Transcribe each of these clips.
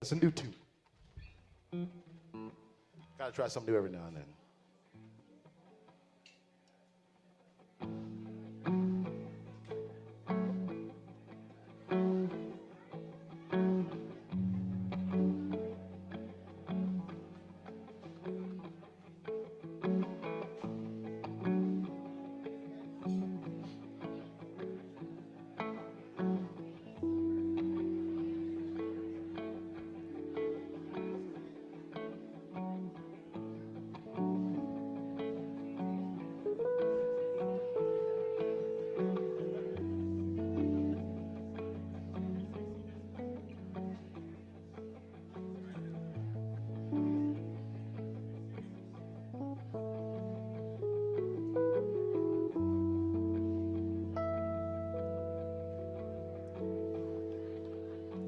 It's a new tune. Gotta try something new every now and then.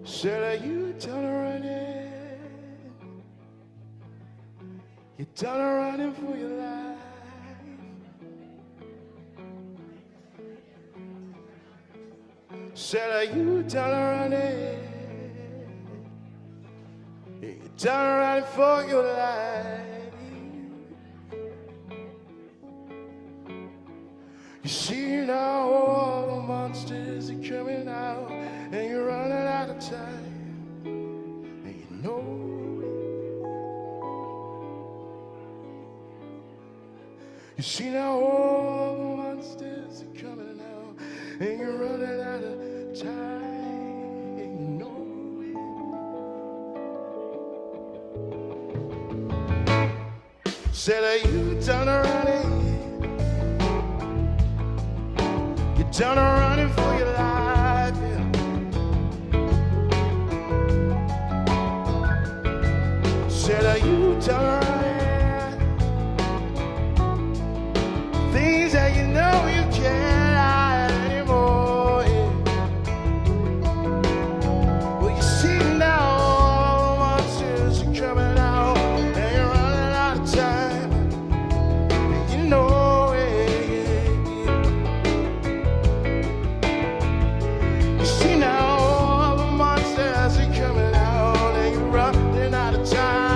Said, are you done running? You done running for your life? Said, are you done running? You done running for your life? You see now all the monsters are coming out, and you're running out of time, and you know it. You see now all the monsters are coming out, and you're running out of time, and you know it. Said, are you done running? You're done running for your life, yeah. Said, are you done running? Things that you know you can't hide anymore, yeah. Well, you see now all the monsters are coming out, and you're running out of time, and you know it, yeah. You see now all the monsters are coming out, and you're running out of time.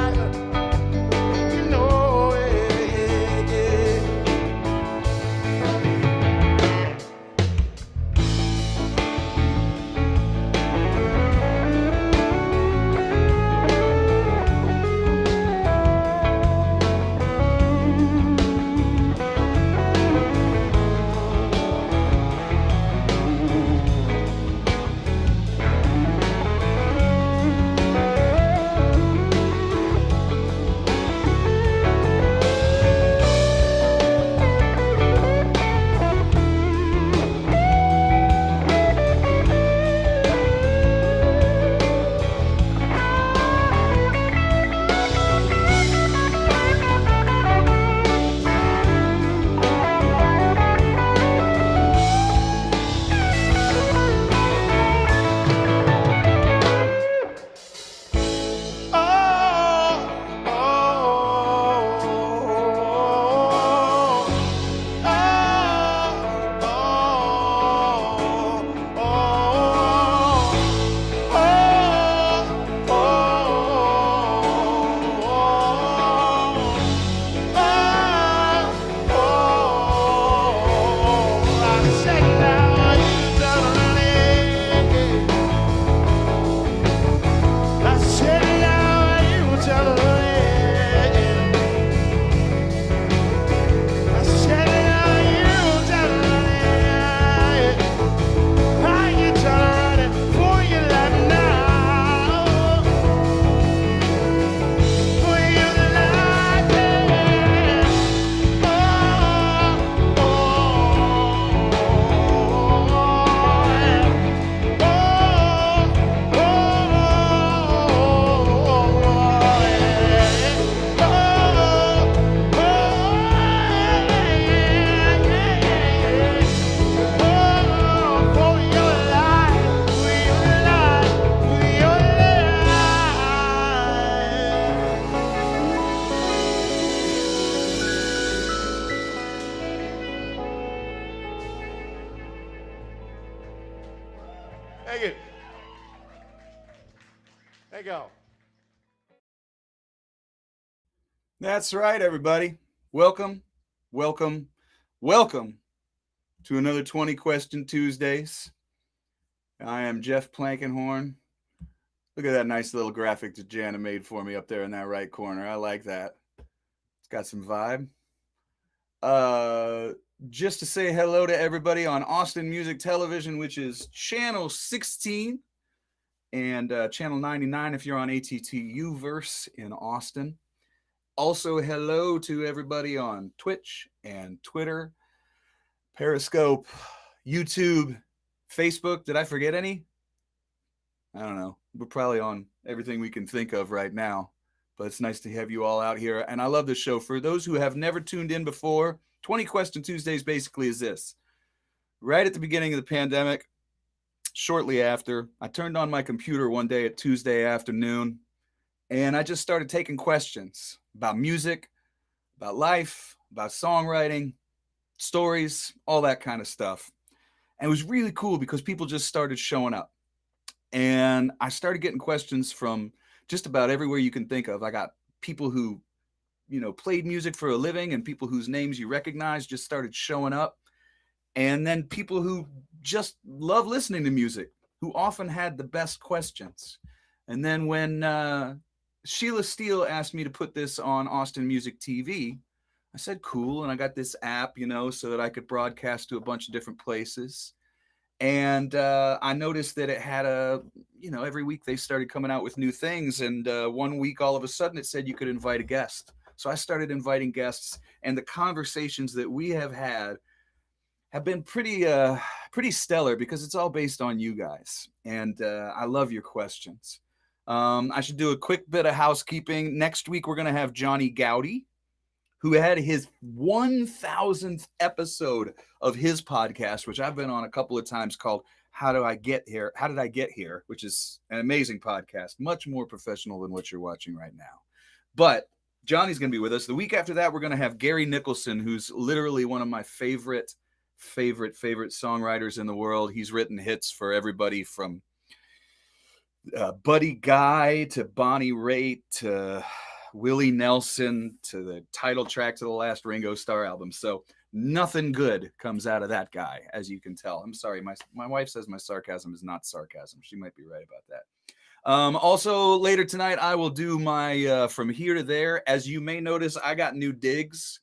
Thank you. Thank you. That's right, everybody. Welcome, welcome, welcome to another 20 Question Tuesdays. I am Jeff Plankenhorn. Look at that nice little graphic that Jana made for me up there in that right corner. I like that. It's got some vibe. Uh, just to say hello to everybody on Austin Music Television, which is channel 16 and channel 99 if you're on ATTU verse in Austin. Also, hello to everybody on Twitch and Twitter, Periscope, YouTube, Facebook. Did I forget any? I don't know. We're probably on everything we can think of right now, but it's nice to have you all out here. And I love this show. For those who have never tuned in before, 20 Question Tuesdays basically is this. Right at the beginning of the pandemic, shortly after, I turned on my computer one day at Tuesday afternoon and I just started taking questions about music, about life, about songwriting, stories, all that kind of stuff. And it was really cool because people just started showing up. And I started getting questions from just about everywhere you can think of. I got people who, played music for a living and people whose names you recognize just started showing up. And then people who just love listening to music, who often had the best questions. And then when Sheila Steele asked me to put this on Austin Music TV, I said, cool. And I got this app, so that I could broadcast to a bunch of different places. And I noticed that it had every week they started coming out with new things. And one week, all of a sudden, it said you could invite a guest. So I started inviting guests, and the conversations that we have been pretty stellar because it's all based on you guys, and I love your questions. I should do a quick bit of housekeeping. Next week we're going to have Johnny Gowdy, who had his 1000th episode of his podcast, which I've been on a couple of times, called How Do I Get Here? How Did I Get Here? Which is an amazing podcast, much more professional than what you're watching right now. But Johnny's going to be with us. The week after that, we're going to have Gary Nicholson, who's literally one of my favorite songwriters in the world. He's written hits for everybody from Buddy Guy to Bonnie Raitt to Willie Nelson to the title track to the last Ringo Starr album. So nothing good comes out of that guy, as you can tell. I'm sorry, my wife says my sarcasm is not sarcasm. She might be right about that. Also, later tonight, I will do my From Here to There. As you may notice, I got new digs.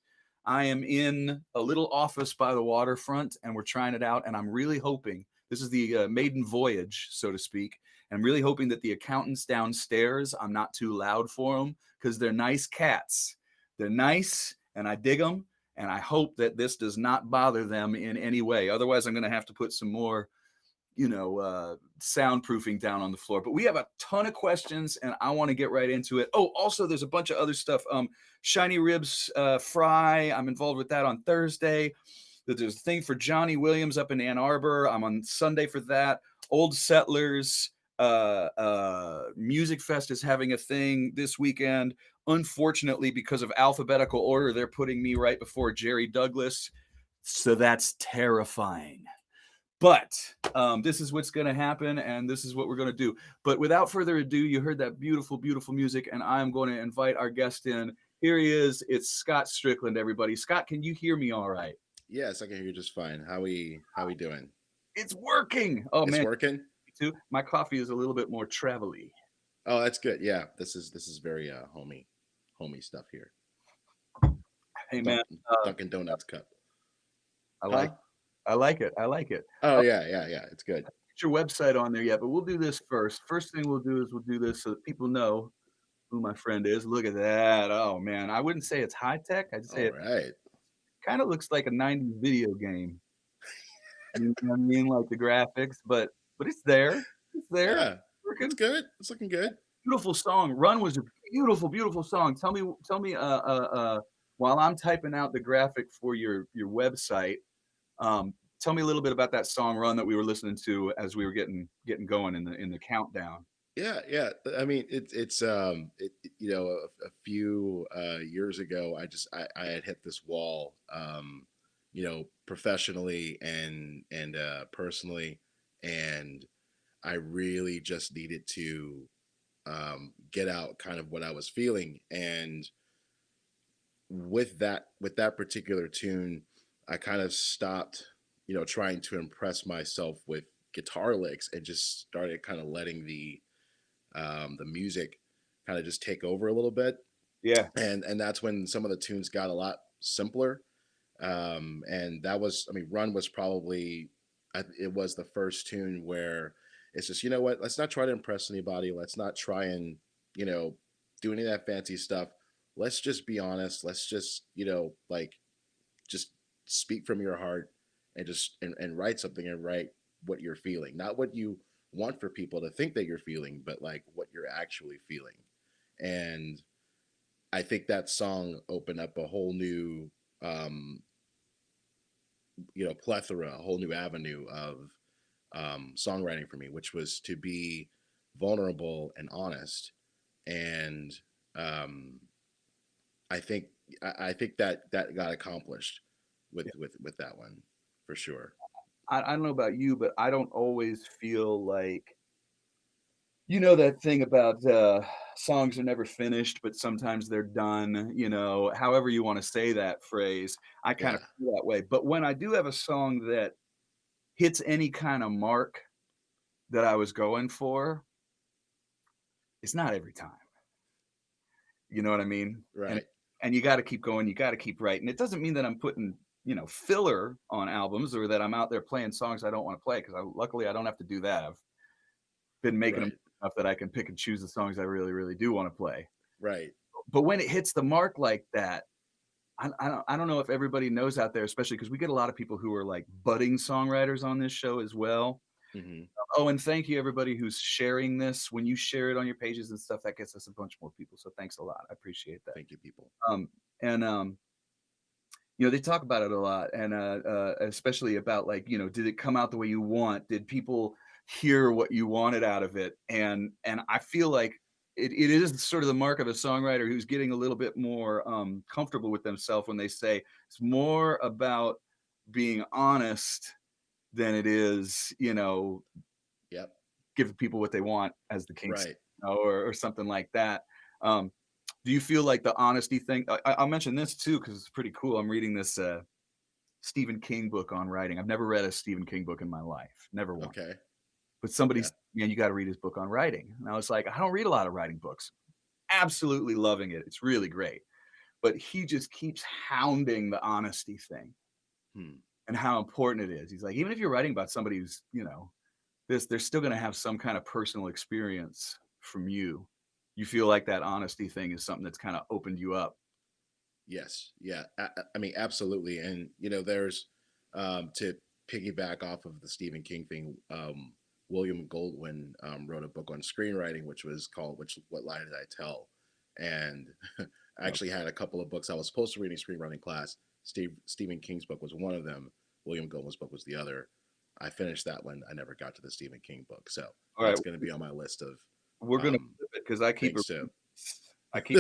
I am in a little office by the waterfront, and we're trying it out. And I'm really hoping this is the maiden voyage, so to speak. And I'm really hoping that the accountants downstairs, I'm not too loud for them because they're nice cats. They're nice, and I dig them. And I hope that this does not bother them in any way. Otherwise, I'm going to have to put some more soundproofing down on the floor. But we have a ton of questions, and I want to get right into it. Oh, also, there's a bunch of other stuff. Shiny Ribs Fry, I'm involved with that on Thursday. There's a thing for Johnny Williams up in Ann Arbor. I'm on Sunday for that. Old Settlers Music Fest is having a thing this weekend. Unfortunately, because of alphabetical order, they're putting me right before Jerry Douglas. So that's terrifying. But this is what's going to happen, and this is what we're going to do. But without further ado, you heard that beautiful, beautiful music, and I'm going to invite our guest in. Here he is. It's Scott Strickland, everybody. Scott, can you hear me all right? Yes, I can hear you just fine. How we doing? It's working. Oh, It's man. working? Too. My coffee is a little bit more travel-y. Oh, that's good. Yeah, this is very homey stuff here. Hey, man. Dunkin' Donuts cup. I Huh? like I like it. I like it. Oh yeah. It's good. Get your website on there yet, but we'll do this first. First thing we'll do is we'll do this so that people know who my friend is. Look at that. Oh, man. I wouldn't say it's high tech. I'd say All it right. kind of looks like a 90s video game. You know what I mean? Like the graphics, but it's there. It's there. Yeah, it's Working. good. It's looking good. Beautiful song. Run was a beautiful, beautiful song. Tell me, while I'm typing out the graphic for your website, tell me a little bit about that song Run that we were listening to as we were getting going in the countdown. Yeah. I mean, a few years ago, I had hit this wall, professionally and personally, and I really just needed to get out kind of what I was feeling. And with that particular tune, I kind of stopped, trying to impress myself with guitar licks and just started kind of letting the music kind of just take over a little bit. Yeah. And that's when some of the tunes got a lot simpler. And that was, I mean, Run was probably, it was the first tune where it's just, you know what, let's not try to impress anybody. Let's not try and, you know, do any of that fancy stuff. Let's just be honest. Let's just, like just speak from your heart and and write something and write what you're feeling, not what you want for people to think that you're feeling, but like what you're actually feeling. And I think that song opened up a whole new, um, plethora, a whole new avenue of songwriting for me, which was to be vulnerable and honest. And um, I think I think that that got accomplished with Yeah. with that one for sure. I don't know about you, but I don't always feel like, you know, that thing about songs are never finished, but sometimes they're done, you know, however you want to say that phrase. I kind of Yeah, feel that way. But when I do have a song that hits any kind of mark that I was going for, it's not every time. You know what I mean? right, And you got to keep going, you got to keep writing. It doesn't mean that I'm putting, you know, filler on albums or that I'm out there playing songs I don't want to play, because luckily I don't have to do that. I've been making them right, enough that I can pick and choose the songs I really, really do want to play. right. But when it hits the mark like that, I don't know if everybody knows out there, especially because we get a lot of people who are like budding songwriters on this show as well. Hmm. Oh, and thank you everybody who's sharing this. When you share it on your pages and stuff, that gets us a bunch more people. So thanks a lot. I appreciate that. Thank you, people. And you know, they talk about it a lot, and especially about, like, you know, did it come out the way you want? Did people hear what you wanted out of it? And I feel like it is sort of the mark of a songwriter who's getting a little bit more comfortable with themselves when they say it's more about being honest than it is, you know, Yep. give people what they want, as the king said, Right. you know, or something like that. Um, do you feel like the honesty thing? I'll mention this too because it's pretty cool. I'm reading this Stephen King book on writing. I've never read a Stephen King book in my life, never one. Okay. But somebody Yeah. said, man, you got to read his book on writing. And I was like, I don't read a lot of writing books. Absolutely loving it. It's really great. But he just keeps hounding the honesty thing Hmm. and how important it is. He's like, even if you're writing about somebody who's, you know, this, they're still going to have some kind of personal experience from you. You feel like that honesty thing is something that's kind of opened you up. Yes. Yeah. I mean, absolutely. And there's to piggyback off of the Stephen King thing. William Goldwyn wrote a book on screenwriting, which was called "Which What Lie Did I Tell?" And I Yep. actually had a couple of books I was supposed to read in screenwriting class. Stephen King's book was one of them. William Goldwyn's book was the other. I finished that one. I never got to the Stephen King book, so All right, that's going to be on my list of we're gonna um, flip it because I keep things to I keep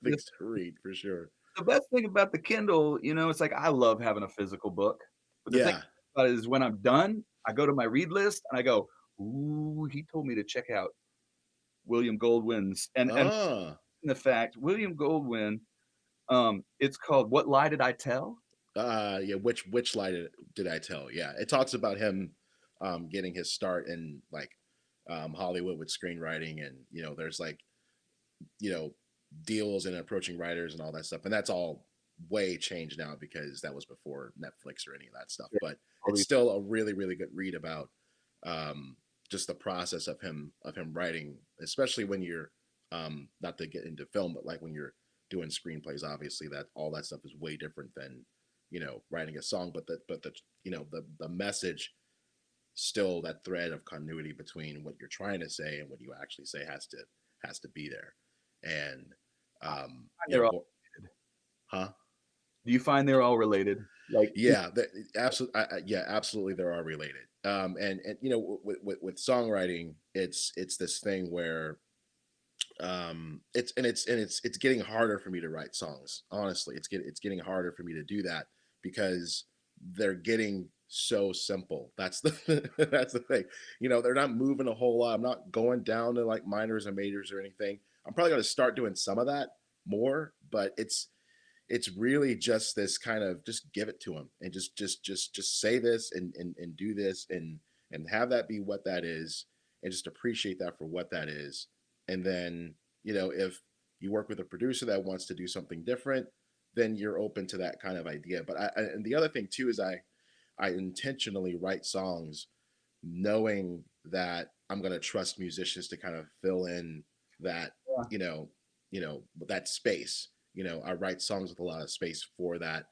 things to read for sure. the best thing about the Kindle, you know, it's like I love having a physical book. But the thing Yeah. about it is when I'm done, I go to my read list and I go, ooh, he told me to check out William Goldwyn's and Ah. the fact William Goldwyn, it's called What Lie Did I Tell? Yeah. Which lie did I tell? Yeah. It talks about him getting his start in like Hollywood with screenwriting, and there's like you know deals and approaching writers and all that stuff, and that's all way changed now because that was before Netflix or any of that stuff. Yeah, But all it's these still a really really good read about um, just the process of him writing, especially when you're not to get into film, but like when you're doing screenplays. Obviously, that all that stuff is way different than writing a song, but the the message, still that thread of continuity between what you're trying to say and what you actually say has to be there. And they're all, huh? do you find they're all related? Like Yeah, absolutely. Yeah, absolutely. There are related. And with songwriting, it's this thing where it's getting harder for me to write songs. Honestly, it's getting harder for me to do that because they're getting so simple. That's the that's the thing. They're not moving a whole lot. I'm not going down to like minors and majors or anything. I'm probably going to start doing some of that more, but it's really just this kind of just give it to them and just say this and do this and have that be what that is and just appreciate that for what that is. And then, if you work with a producer that wants to do something different, then you're open to that kind of idea. But and the other thing too is I intentionally write songs knowing that I'm going to trust musicians to kind of fill in that, Yeah. you know, that space. I write songs with a lot of space for that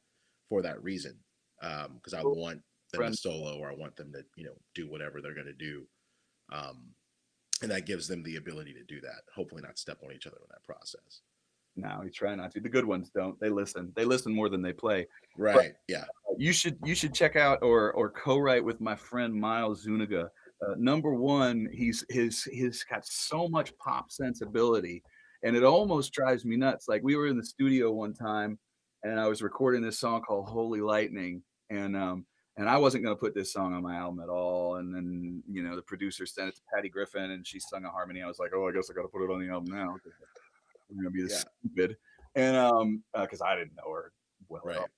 reason. Because I Cool. want them to Friend. solo or I want them to, do whatever they're going to do. Um, and that gives them the ability to do that. Hopefully not step on each other in that process. No, we try not to. The good ones don't. They listen. They listen more than they play. But Right. Yeah. you should check out or co-write with my friend Miles Zuniga. Number one, he's got so much pop sensibility, and it almost drives me nuts. Like we were in the studio one time, and I was recording this song called "Holy Lightning," and I wasn't going to put this song on my album at all. And then the producer sent it to Patty Griffin, and she sung a harmony. I was like, oh, I guess I got to put it on the album now. We're gonna be this Yeah. stupid, and because I didn't know her well at Right. all.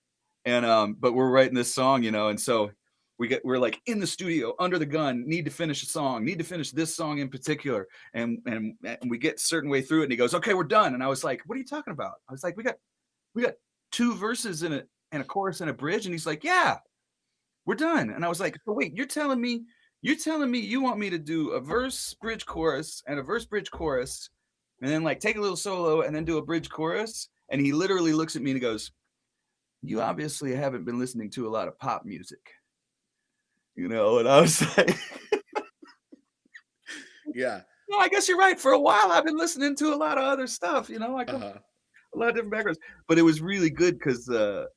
And but we're writing this song, and so we're like in the studio under the gun, need to finish a song, need to finish this song in particular, and we get a certain way through it, and he goes, okay, we're done. And I was like, what are you talking about? I was like, we got two verses and a chorus and a bridge, and he's like, yeah, we're done. And I was like, so wait, you're telling me you want me to do a verse bridge chorus and a verse bridge chorus and then like take a little solo and then do a bridge chorus? And he literally looks at me and he goes, you obviously haven't been listening to a lot of pop music, and I was like, Yeah. no, I guess you're right. For a while, I've been listening to a lot of other stuff. I Uh come huh. a lot of different backgrounds, but it was really good because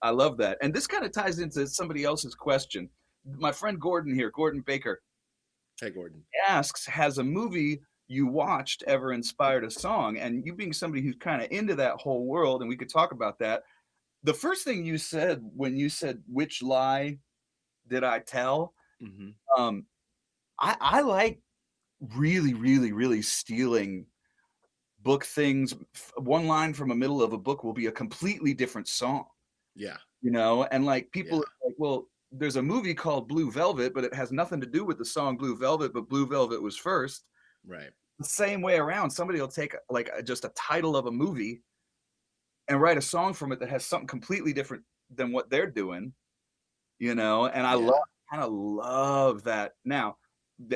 I love that. And this kind of ties into somebody else's question. My friend Gordon here, Gordon Baker, Hey, Gordon. asks, has a movie you watched ever inspired a song? And you being somebody who's kind of into that whole world, and we could talk about that. The first thing you said when you said, which lie did I tell? Hmm. Um, I like really, really, really stealing book things. One line from a middle of a book will be a completely different song, Yeah. and like people Yeah. are like, well, there's a movie called Blue Velvet, but it has nothing to do with the song Blue Velvet, but Blue Velvet was first. Right. The same way around, somebody will take like just a title of a movie and write a song from it that has something completely different than what they're doing, and I Yeah. kind of love that. Now,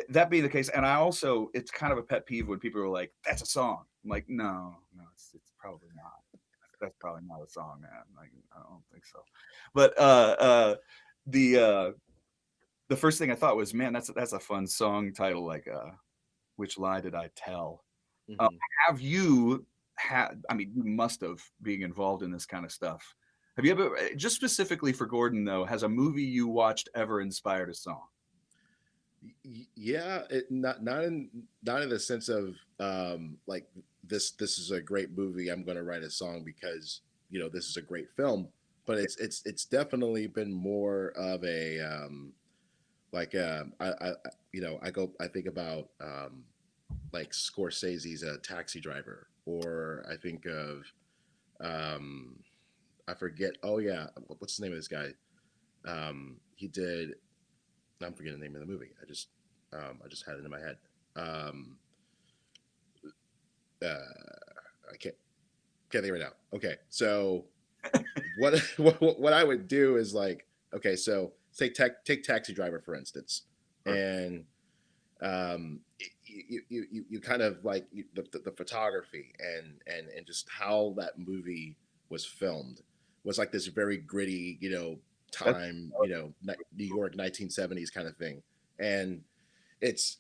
that being the case, and I also, it's kind of a pet peeve when people are like, that's a song. I'm like, no, no, it's probably not. That's probably not a song, man. Like, I don't think so. But the uh the first thing I thought was, man, that's a fun song title, like which lie did I tell? Uh, Hmm. have you had, I mean, you must have, being involved in this kind of stuff. Have you ever, just specifically for Gordon though, has a movie you watched ever inspired a song? Yeah, not in the sense of like this is a great movie. I'm going to write a song because this is a great film. But it's definitely been more of a like I think about like Scorsese's a Taxi Driver, or I think of um, I forget. Oh yeah, what's the name of this guy? He did. I'm forgetting the name of the movie. I just had it in my head. Um, I can't think right now. Okay, so what what I would do is like, okay, so take Taxi Driver for instance, Perfect. and you kind of like the photography and just how that movie was filmed was like this very gritty, That's time, New York 1970s kind of thing, and it's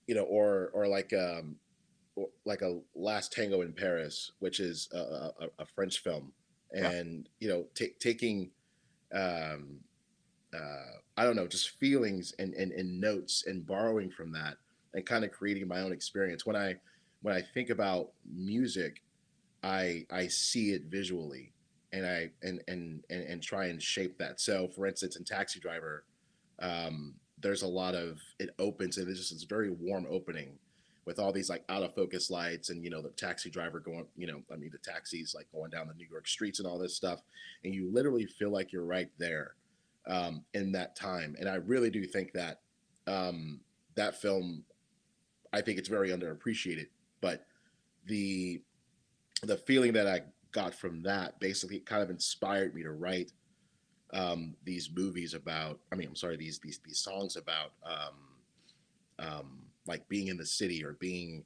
or like a Last Tango in Paris, which is a French film, yeah. and taking um, I don't know, just feelings and notes and borrowing from that and kind of creating my own experience. When I think about music, I see it visually and I and try and shape that. So for instance, in Taxi Driver, there's a lot of it opens and it's very warm opening with all these like out of focus lights and the taxi driver going, the taxis like going down the New York streets and all this stuff, and you literally feel like you're right there in that time. And I really do think that that film, I think it's very underappreciated, but the feeling that I got from that basically kind of inspired me to write these movies about. I mean, I'm sorry, these songs about like being in the city or being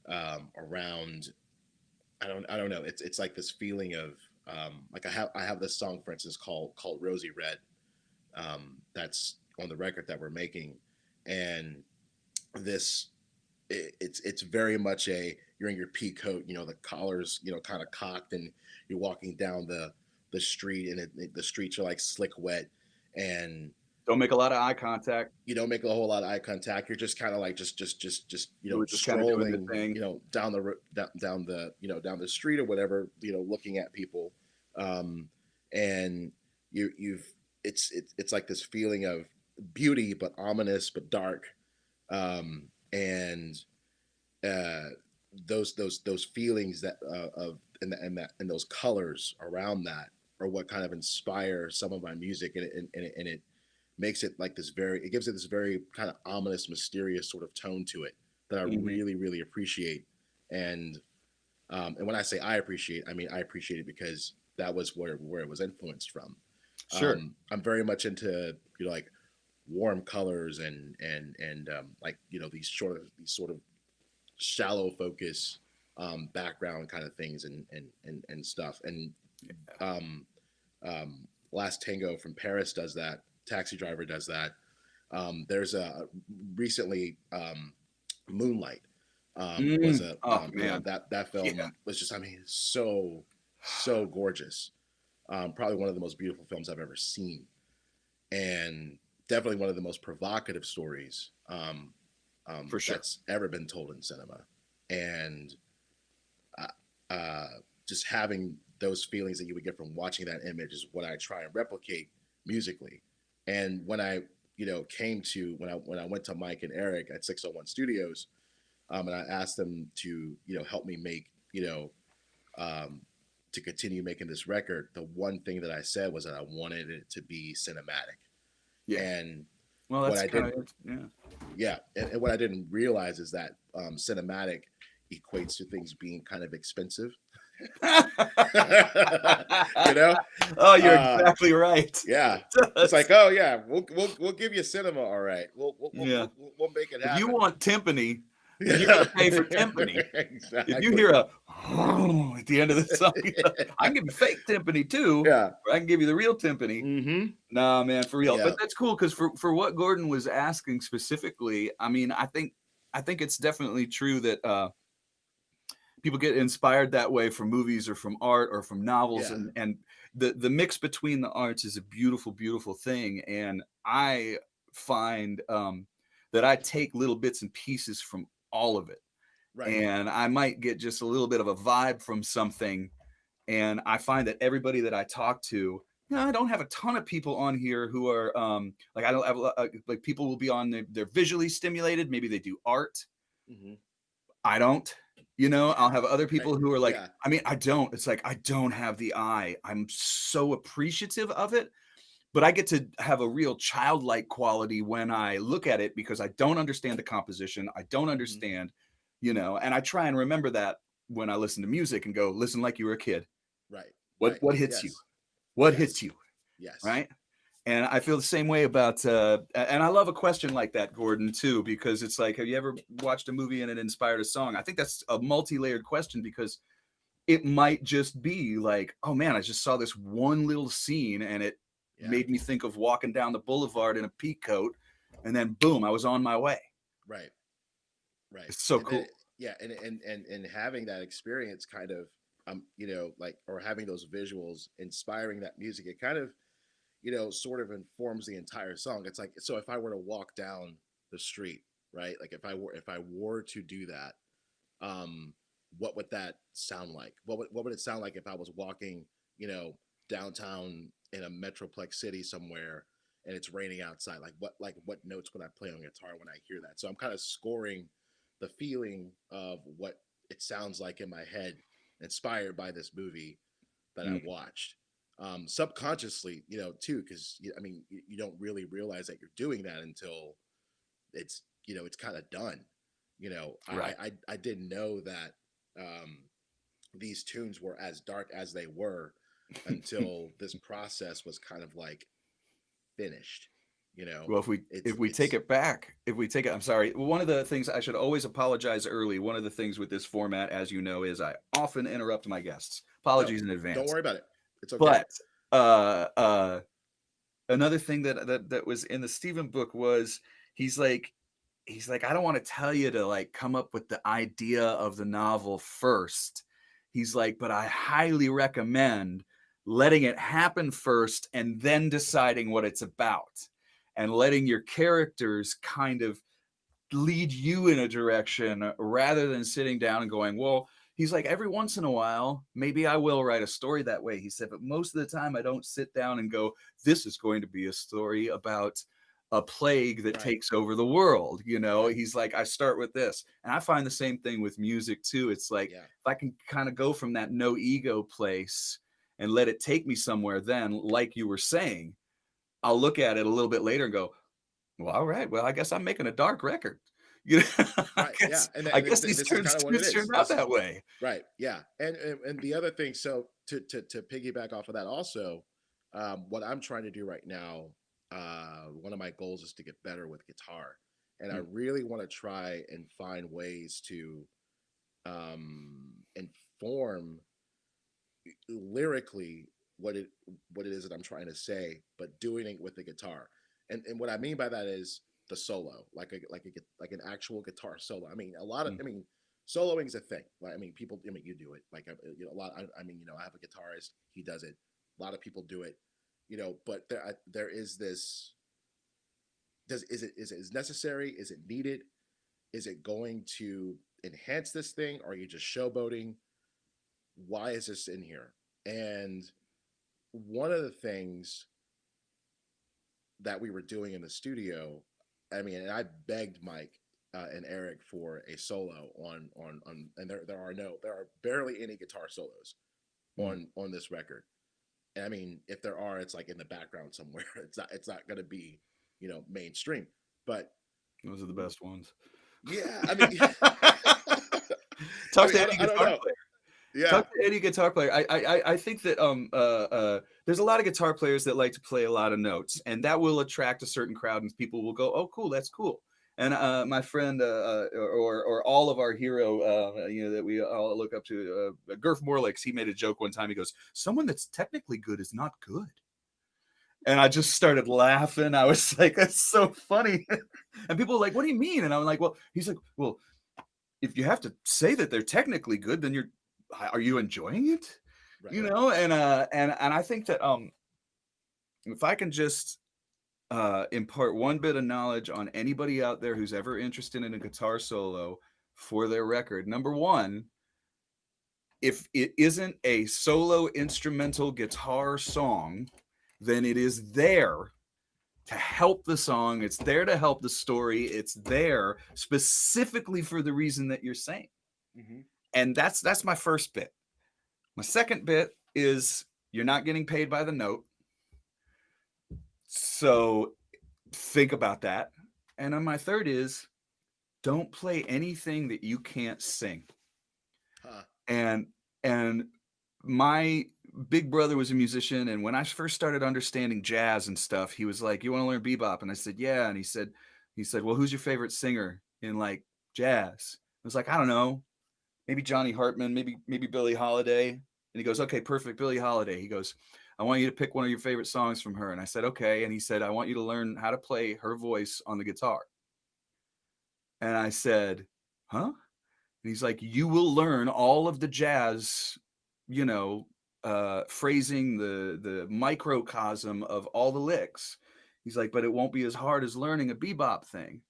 around. I don't know. It's like this feeling of like I have this song, for instance, called Rosy Red. That's on the record that we're making, and this it's very much you're in your pea coat, the collars kind of cocked, and you're walking down the street, and the streets are like slick wet, and Don't make a lot of eye contact. you don't make a whole lot of eye contact. You're just kind of like just Just kind of doing the strolling thing. down down the down the street or whatever, looking at people, and you've it's like this feeling of beauty but ominous but dark, and those feelings that of and those colors around that are what kind of inspire some of my music, and it makes it like it gives it this very kind of ominous, mysterious sort of tone to it that I really, really appreciate. And when I say I appreciate, I mean I appreciate it because that was where it was influenced from. Sure. I'm very much into like warm colors and like these sort of shallow focus background kind of things and stuff. And Last Tango from Paris does that. Taxi Driver does that. There's a recently Moonlight was a man. that film was just, I mean, so gorgeous. Probably one of the most beautiful films I've ever seen, and definitely one of the most provocative stories For sure. that's ever been told in cinema. And just having those feelings that you would get from watching that image is what I try and replicate musically. And when I came to when I went to Mike and Eric at 601 Studios, and I asked them to help me make to continue making this record, the one thing that I said was that I wanted it to be cinematic. Yeah. And Well, what that's I kind didn't, of yeah. yeah, and what I didn't realize is that cinematic equates to things being kind of expensive. You know? Oh, you're exactly right. Yeah, it's like, oh yeah, we'll give you cinema, all right. Yeah. We'll make it happen. If you want timpani, then you gotta pay for timpani. Exactly. If you hear a at the end of the song, I can give you fake timpani too. Yeah. Or I can give you the real timpani. Mm-hmm. Nah, man, for real. Yeah. But that's cool because for what Gordon was asking specifically, I mean, I think it's definitely true that people get inspired that way from movies or from art or from novels, Yeah. and the mix between the arts is a beautiful, beautiful thing. And I find that I take little bits and pieces from all of it. Right. And I might get just a little bit of a vibe from something. And I find that everybody that I talk to, I don't have a ton of people on here who are like, I don't have like people will be on, they're visually stimulated. Maybe they do art. Mm-hmm. I don't, I'll have other people who are like, Yeah. I mean, I don't, it's like, I don't have the eye. I'm so appreciative of it, but I get to have a real childlike quality when I look at it because I don't understand the composition. I don't understand, and I try and remember that when I listen to music and go, listen like you were a kid. Right. What hits Yes. you? What Yes. hits you? Yes. Right. And I feel the same way about, and I love a question like that, Gordon, too, because it's like, have you ever watched a movie and it inspired a song? I think that's a multi-layered question because it might just be like, oh man, I just saw this one little scene and it made me think of walking down the boulevard in a peak coat, and then boom, I was on my way. Right. Right. It's so cool. And having that experience kind of, like, or having those visuals inspiring that music, it kind of, sort of informs the entire song. It's like, so if I were to walk down the street, right? Like if I were to do that, what would that sound like? What would it sound like if I was walking, downtown in a metroplex city somewhere and it's raining outside? Like what notes would I play on guitar when I hear that? So I'm kind of scoring the feeling of what it sounds like in my head, inspired by this movie that I Mm, watched. Subconsciously, too, because I mean, you don't really realize that you're doing that until it's it's kind of done. right. I didn't know that um, these tunes were as dark as they were until this process was kind of like finished. You know, Well, if we take it's it back, if we take it, I'm sorry. One of the things I should always apologize early. One of the things with this format, as you know, is I often interrupt my guests. no, Apologies in don't advance. worry about it. It's okay. But uh, uh, another thing that was in the Stephen book was he's like he's like, I don't want to tell you to like come up with the idea of the novel first. He's like, but I highly recommend letting it happen first and then deciding what it's about and letting your characters kind of lead you in a direction rather than sitting down and going, well, he's like, every once in a while, maybe I will write a story that way. He said, but most of the time I don't sit down and go, this is going to be a story about a plague that Right, takes over the world. right, He's like, I start with this. And I find the same thing with music too. It's like, yeah, if I can kind of go from that no ego place and let it take me somewhere, then, like you were saying, I'll look at it a little bit later and go, well, all right. Well, I guess I'm making a dark record. You know, I right, yeah. guess And I guess these this is kind of what it tunes is. turned out that way. Right, yeah. And the other thing, so to piggyback off of that, also, what I'm trying to do right now, one of my goals is to get better with guitar, and I Mm, really want to try and find ways to inform lyrically what it is that I'm trying to say, but doing it with the guitar. And what I mean by that is the solo, like an actual guitar solo. I mean, mm, soloing is a thing. Like, I mean, people. I mean, you do it. Like, a lot. I mean, I have a guitarist. He does it. A lot of people do it. But there is this. Is it necessary? Is it needed? Is it going to enhance this thing? Or are you just showboating? Why is this in here? And one of the things that we were doing in the studio, I mean, and I begged Mike and Eric for a solo and there are barely any guitar solos mm. on this record. And I mean, if there are, it's like in the background somewhere. It's not going to be mainstream. But Those are the best ones. yeah, I mean, Talk to any I don't guitar know. player. Yeah, Talk to any guitar player. I think that there's a lot of guitar players that like to play a lot of notes, and that will attract a certain crowd, and people will go, "Oh, cool, that's cool." And my friend, or all of our hero, that we all look up to, Gurf Morlix, he made a joke one time. He goes, "Someone that's technically good is not good." And I just started laughing. I was like, "That's so funny." And people were like, "What do you mean?" And I'm like, "Well," he's like, "Well, if you have to say that they're technically good, then are you enjoying it?" right. And I think that if I can just impart one bit of knowledge on anybody out there who's ever interested in a guitar solo for their record, number one, if it isn't a solo instrumental guitar song, then it is there to help the song. It's there to help the story. It's there specifically for the reason that you're saying. Mm-hmm. And that's my first bit. My second bit is you're not getting paid by the note. So think about that. And then my third is don't play anything that you can't sing. Huh. And and my big brother was a musician, and when I first started understanding jazz and stuff, he was like, "You want to learn bebop?" And I said, "Yeah." And he said, "Well, who's your favorite singer in like jazz?" I was like, "I don't know. Maybe Johnny Hartman, maybe Billie Holiday." And he goes, "Okay, perfect, Billie Holiday." He goes, "I want you to pick one of your favorite songs from her." And I said, "Okay." And he said, "I want you to learn how to play her voice on the guitar." And I said, "Huh?" And he's like, "You will learn all of the jazz, you know, phrasing, the microcosm of all the licks." He's like, "But it won't be as hard as learning a bebop thing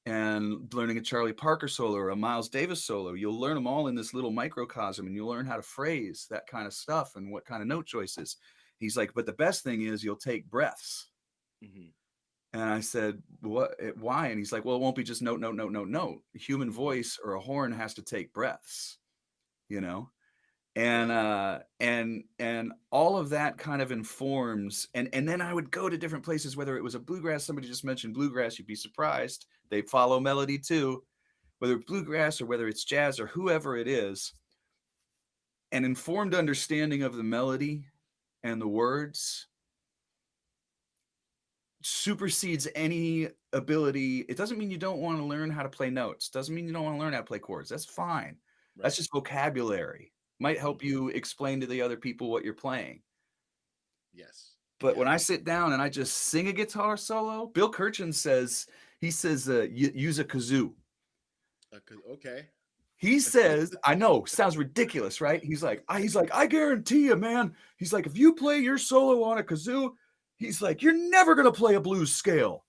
and learning a Charlie Parker solo or a Miles Davis solo. You'll learn them all in this little microcosm, and you'll learn how to phrase that kind of stuff and what kind of note choices." He's like, "But the best thing is you'll take breaths." Mm-hmm. And I said, "What? Why?" And he's like, "Well, it won't be just note, note, note, note, note. A human voice or a horn has to take breaths, you know." And Right. and all of that kind of informs. And then I would go to different places, whether it was a bluegrass. Somebody just mentioned bluegrass. You'd be surprised. They follow melody too, whether it's bluegrass or whether it's jazz or whoever it is. An informed understanding of the melody and the words supersedes any ability. It doesn't mean you don't want to learn how to play notes. Doesn't mean you don't want to learn how to play chords. That's fine. That's Right. just vocabulary. Might help Mhm. you explain to the other people what you're playing. Yes. But when Yeah. I sit down and I just sing a guitar solo, Bill Kirchen says, he says, use a kazoo. Okay. He says, I know, sounds ridiculous, right? He's like, I guarantee you, man. He's like, if you play your solo on a kazoo, he's like, you're never gonna play a blues scale.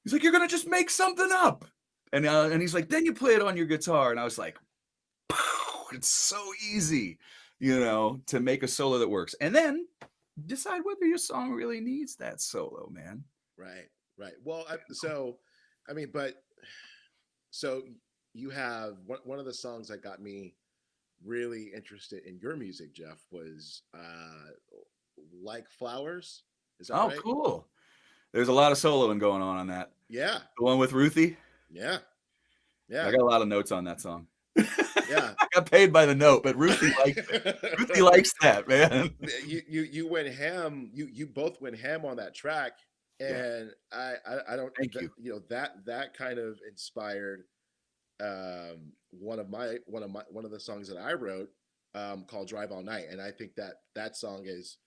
He's like, you're gonna just make something up. And he's like, then you play it on your guitar. And I was like, it's so easy, to make a solo that works. And then decide whether your song really needs that solo, man. Right. Right. Well, I mean, but so you have one of the songs that got me really interested in your music, Jeff, was "Like Flowers." Is that Oh, right? cool. There's a lot of soloing going on that. Yeah. The one with Ruthie. Yeah. I Yeah. got a lot of notes on that song. Yeah. I got paid by the note, but Ruthie likes it. Ruthie likes that, man. You went ham. You both went ham on that track, Yeah. and I don't Thank you. that kind of inspired one of the songs that I wrote called "Drive All Night," and I think that song is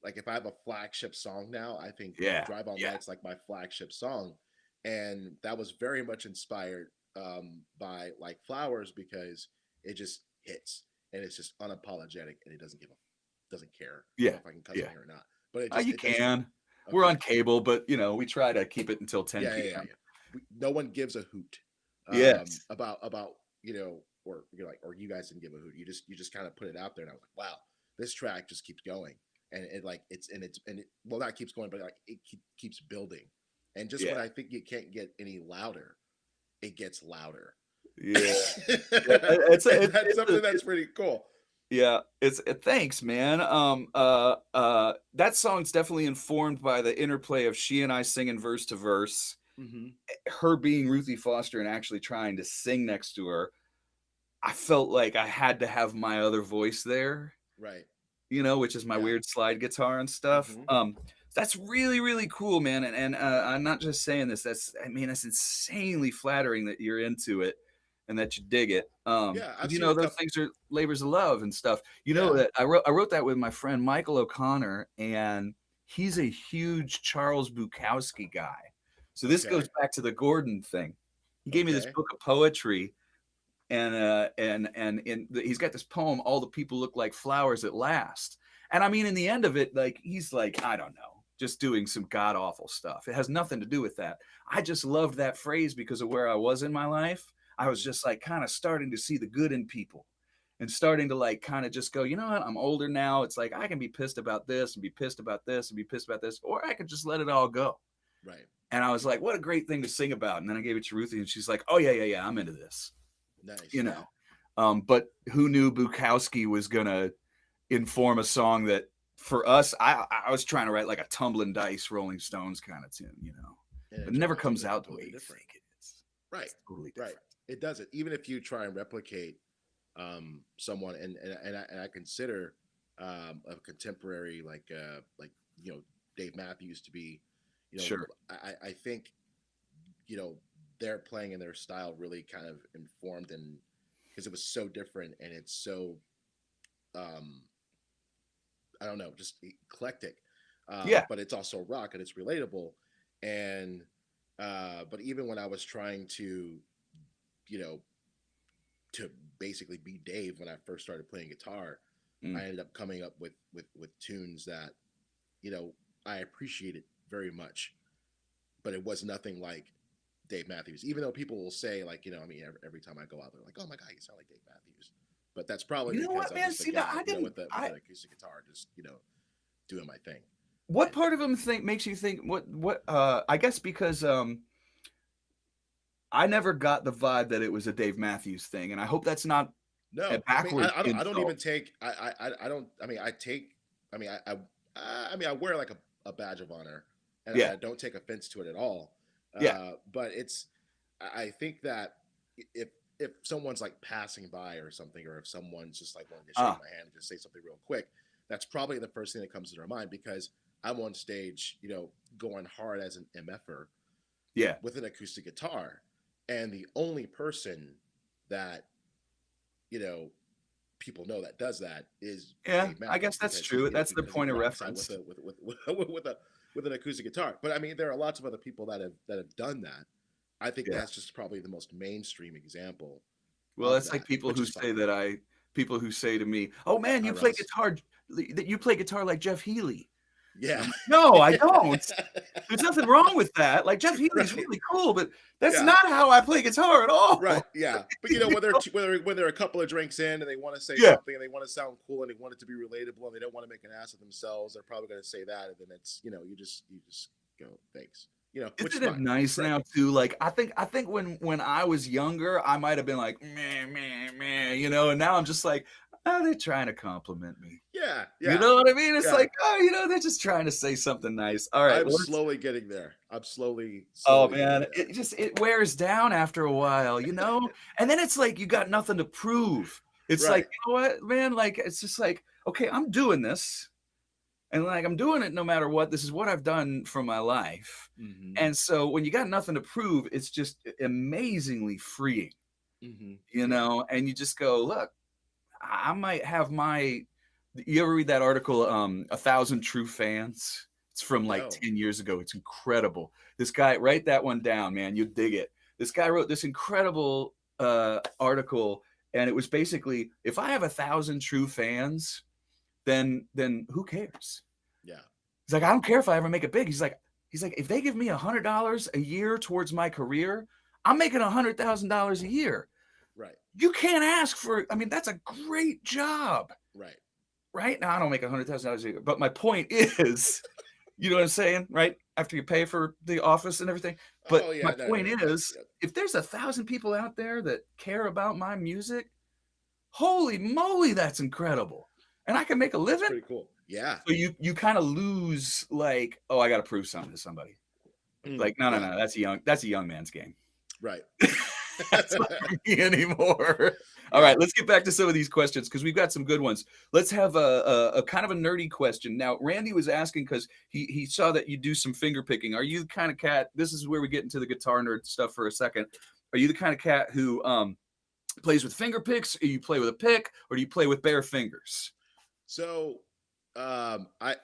like, if I have a flagship song now, I think Yeah. "Drive All Yeah. Night's like my flagship song, and that was very much inspired by "Like Flowers" because it just hits and it's just unapologetic and it doesn't care. I don't Yeah. know if I can cuss Yeah. on here or not, but You it doesn't. can. We're Okay. on cable, but we try to keep it until 10 p.m. Yeah. No one gives a hoot Yes. about or you're like, or you guys didn't give a hoot. You just kind of put it out there, and I was like, wow, this track just keeps going, and it like and it well, not keeps going, but like it keeps building, and just when Yeah. I think you can't get any louder, it gets louder. Yeah. It's And a, that's it's a, something that's pretty cool. yeah. Thanks, man. That song's definitely informed by the interplay of she and I singing verse to verse, Hmm. her being Ruthie Foster and actually trying to sing next to her. I felt like I had to have my other voice there, Right. which is my Yeah. weird slide guitar and stuff. Hmm. That's really, really cool, man. And I'm not just saying this. That's insanely flattering that you're into it and that you dig it. Yeah. 'Cause, I've seen a those couple. things are labors of love and stuff. You know Yeah. that I wrote that with my friend Michael O'Connor, and he's a huge Charles Bukowski guy. So this Okay. goes back to the Gordon thing. He gave me this Okay. book of poetry, he's got this poem, all the people look like flowers at last. And I mean, in the end of it, like, he's like, I don't know, just doing some god awful stuff. It has nothing to do with that. I just loved that phrase because of where I was in my life. I was Mhm. just like kind of starting to see the good in people and starting to like kind of just go, you know what, I'm older now. It's like I can be pissed about this and be pissed about this and be pissed about this, or I could just let it all go. Right. And I was like, what a great thing to sing about. And then I gave it to Ruthie, and she's like, oh yeah, I'm into this. Nice. you Yeah. know. But who knew Bukowski was gonna inform a song that for us, I was trying to write like a tumbling dice Rolling Stones kind of tune. And But it it turned never out comes something out the way completely you different. think it is. Right. It's totally Right. different. It doesn't. Even if you try and replicate someone, and I consider a contemporary like Dave Matthews to be, Sure. I think you know their playing and their style really kind of informed, and because it was so different and it's so um I don't know, just eclectic, Yeah. but it's also rock and it's relatable, and but even when I was trying you know to basically be Dave when I first started playing guitar, I Mm. ended up coming up with tunes that you know I appreciated very much, but it was nothing like Dave Matthews. Even though people will say like I mean every time I go out, they're like, "Oh my god, you sound like Dave Matthews," but that's probably You know because what, I'm man? just a See that guy I didn't. with an acoustic guitar, just doing my thing. What part of him makes you think I guess because I never got the vibe that it was a Dave Matthews thing, and I hope that's not a No, I mean, backward I don't even insult. take, I don't, I mean, I take, I mean, I mean, I wear like a badge of honor, and Yeah, I don't take offense to it at all. yeah. But it's, I think that if if someone's like passing by or something, or if someone's just like wanting to shake Ah, my hand and just say something real quick, that's probably the first thing that comes to their mind because I'm on stage, you know, going hard as an MFer yeah. with an acoustic guitar, and the only person that you know people know that does that is Yeah, Dave I guess Matthews that's because he true. you know That's the because he point of rocks out with reference. a with a with an acoustic guitar. But I mean, there are lots of other people that have done that. I think Yeah. that's just probably the most mainstream example Well, of that's like that, which is fine. people who say to me, "Oh man, Hi, you play Ross. guitar that you play guitar like Jeff Healey." And Yeah. I'm like, "No, I don't. There's nothing wrong with that. Like Jeff Healey's Right. really cool, but that's Yeah. not how I play guitar at all." Right. Yeah. But you know, You when they're know? when they're a couple of drinks in and they want to say Yeah. something and they want to sound cool and they want it to be relatable and they don't want to make an ass of themselves, they're probably going to say that, and then it's you just go thanks, you know, which is Isn't it fine. nice Right. now too? Like I think when I was younger, I might have been like meh meh meh, and now I'm just like, oh, they're trying to compliment me. Yeah. You Yeah. know what I mean? It's Yeah. like, oh, they're just trying to say something nice. All right, I'm well, let's. slowly getting there. I'm Oh slowly getting man, there. it wears down after a while. And then it's like you got nothing to prove. It's like, Right. you know what, man? Like it's just like, okay, I'm doing this. And like I'm doing it no matter what. This is what I've done for my life. Mm-hmm. And so when you got nothing to prove, it's just amazingly freeing, Mm-hmm. Yeah. and you just go, look, I might have you ever read that article, A Thousand True Fans? It's from like No. 10 years ago. It's incredible. This guy, write that one down, man. You dig it. This guy wrote this incredible article, and it was basically, if I have 1,000 true fans, then who cares? Yeah. He's like, I don't care if I ever make it big. He's like, if they give me $100 a year towards my career, I'm making $100,000 a year. Right. You can't ask for. I mean, that's a great job, Right. right? Now I don't make $100,000 a year, but my point is, you know what I'm saying, right? After you pay for the office and everything. But Oh yeah. my No. point No. Yeah. is, Yeah. if there's 1,000 people out there that care about my music, holy moly, that's incredible, and I can make a That's living. pretty cool. Yeah. So you kind of lose like, oh, I got to prove something to somebody. Like, no, Yeah. that's a young man's game. Right. That's not for me anymore. All Yeah. right, let's get back to some of these questions because we've got some good ones. Let's have a kind of a nerdy question. Now, Randy was asking because he saw that you do some finger picking. Are you the kind of cat? This is where we get into the guitar nerd stuff for a second. Are you the kind of cat who plays with finger picks, or you play with a pick, or do you play with bare fingers? So, I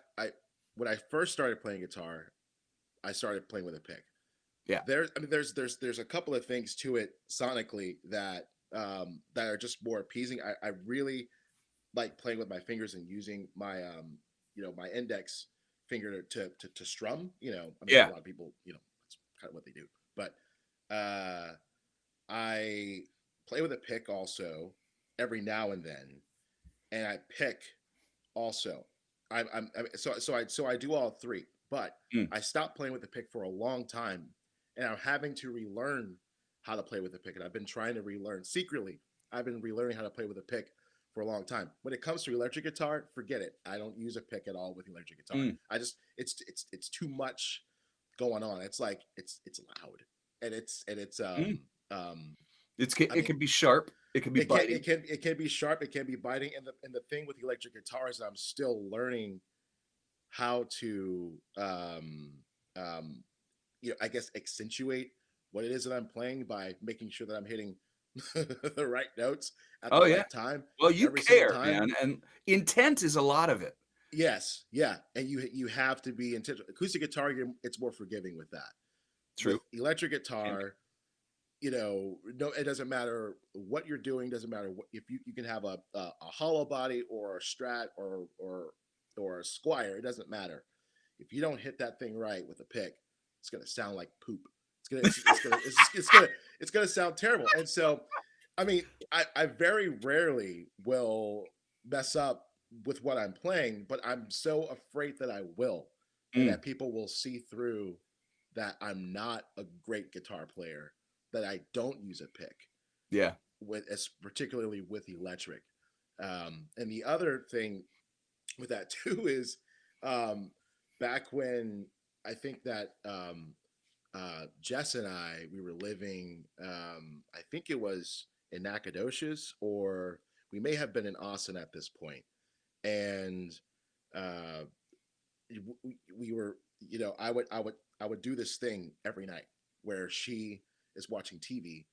when I first started playing guitar, I started playing with a pick. Yeah. There's a couple of things to it sonically that are just more appeasing. I really like playing with my fingers and using my my index finger to strum. I mean, Yeah. a lot of people, that's kind of what they do. But I play with a pick also every now and then, and I pick also. So I do all three, but Mm. I stopped playing with the pick for a long time, and I'm having to relearn how to play with the pick, and I've been trying to relearn secretly. I've been relearning how to play with a pick for a long time. When it comes to electric guitar, forget it. I don't use a pick at all with electric guitar. Mm. I just it's too much going on. It's like it's loud, and it's Mm. I It mean, can be sharp. It can be biting. it can be sharp, it can be biting, and the thing with electric guitars, I'm still learning how to I guess accentuate what it is that I'm playing by making sure that I'm hitting the right notes at the Oh yeah. right time Well, you every single care, time. man, and intent is a lot of it. Yes, yeah, and you have to be intentional. Acoustic guitar, it's more forgiving with that. With True. electric Can be. guitar, no, it doesn't matter what you're doing. Doesn't matter what, if you can have a hollow body or a Strat or a Squire. It doesn't matter if you don't hit that thing right with a pick. It's gonna sound like poop. It's gonna sound terrible. And so, I mean, I very rarely will mess up with what I'm playing, but I'm so afraid that I will. and Mm, that people will see through that I'm not a great guitar player, that I don't use a pick yeah. with, as particularly with electric. And the other thing with that too is, um, back when I think that Jess and we were living, I think it was in Nacogdoches, or we may have been in Austin at this point, and uh, we were, I would do this thing every night where she is watching TV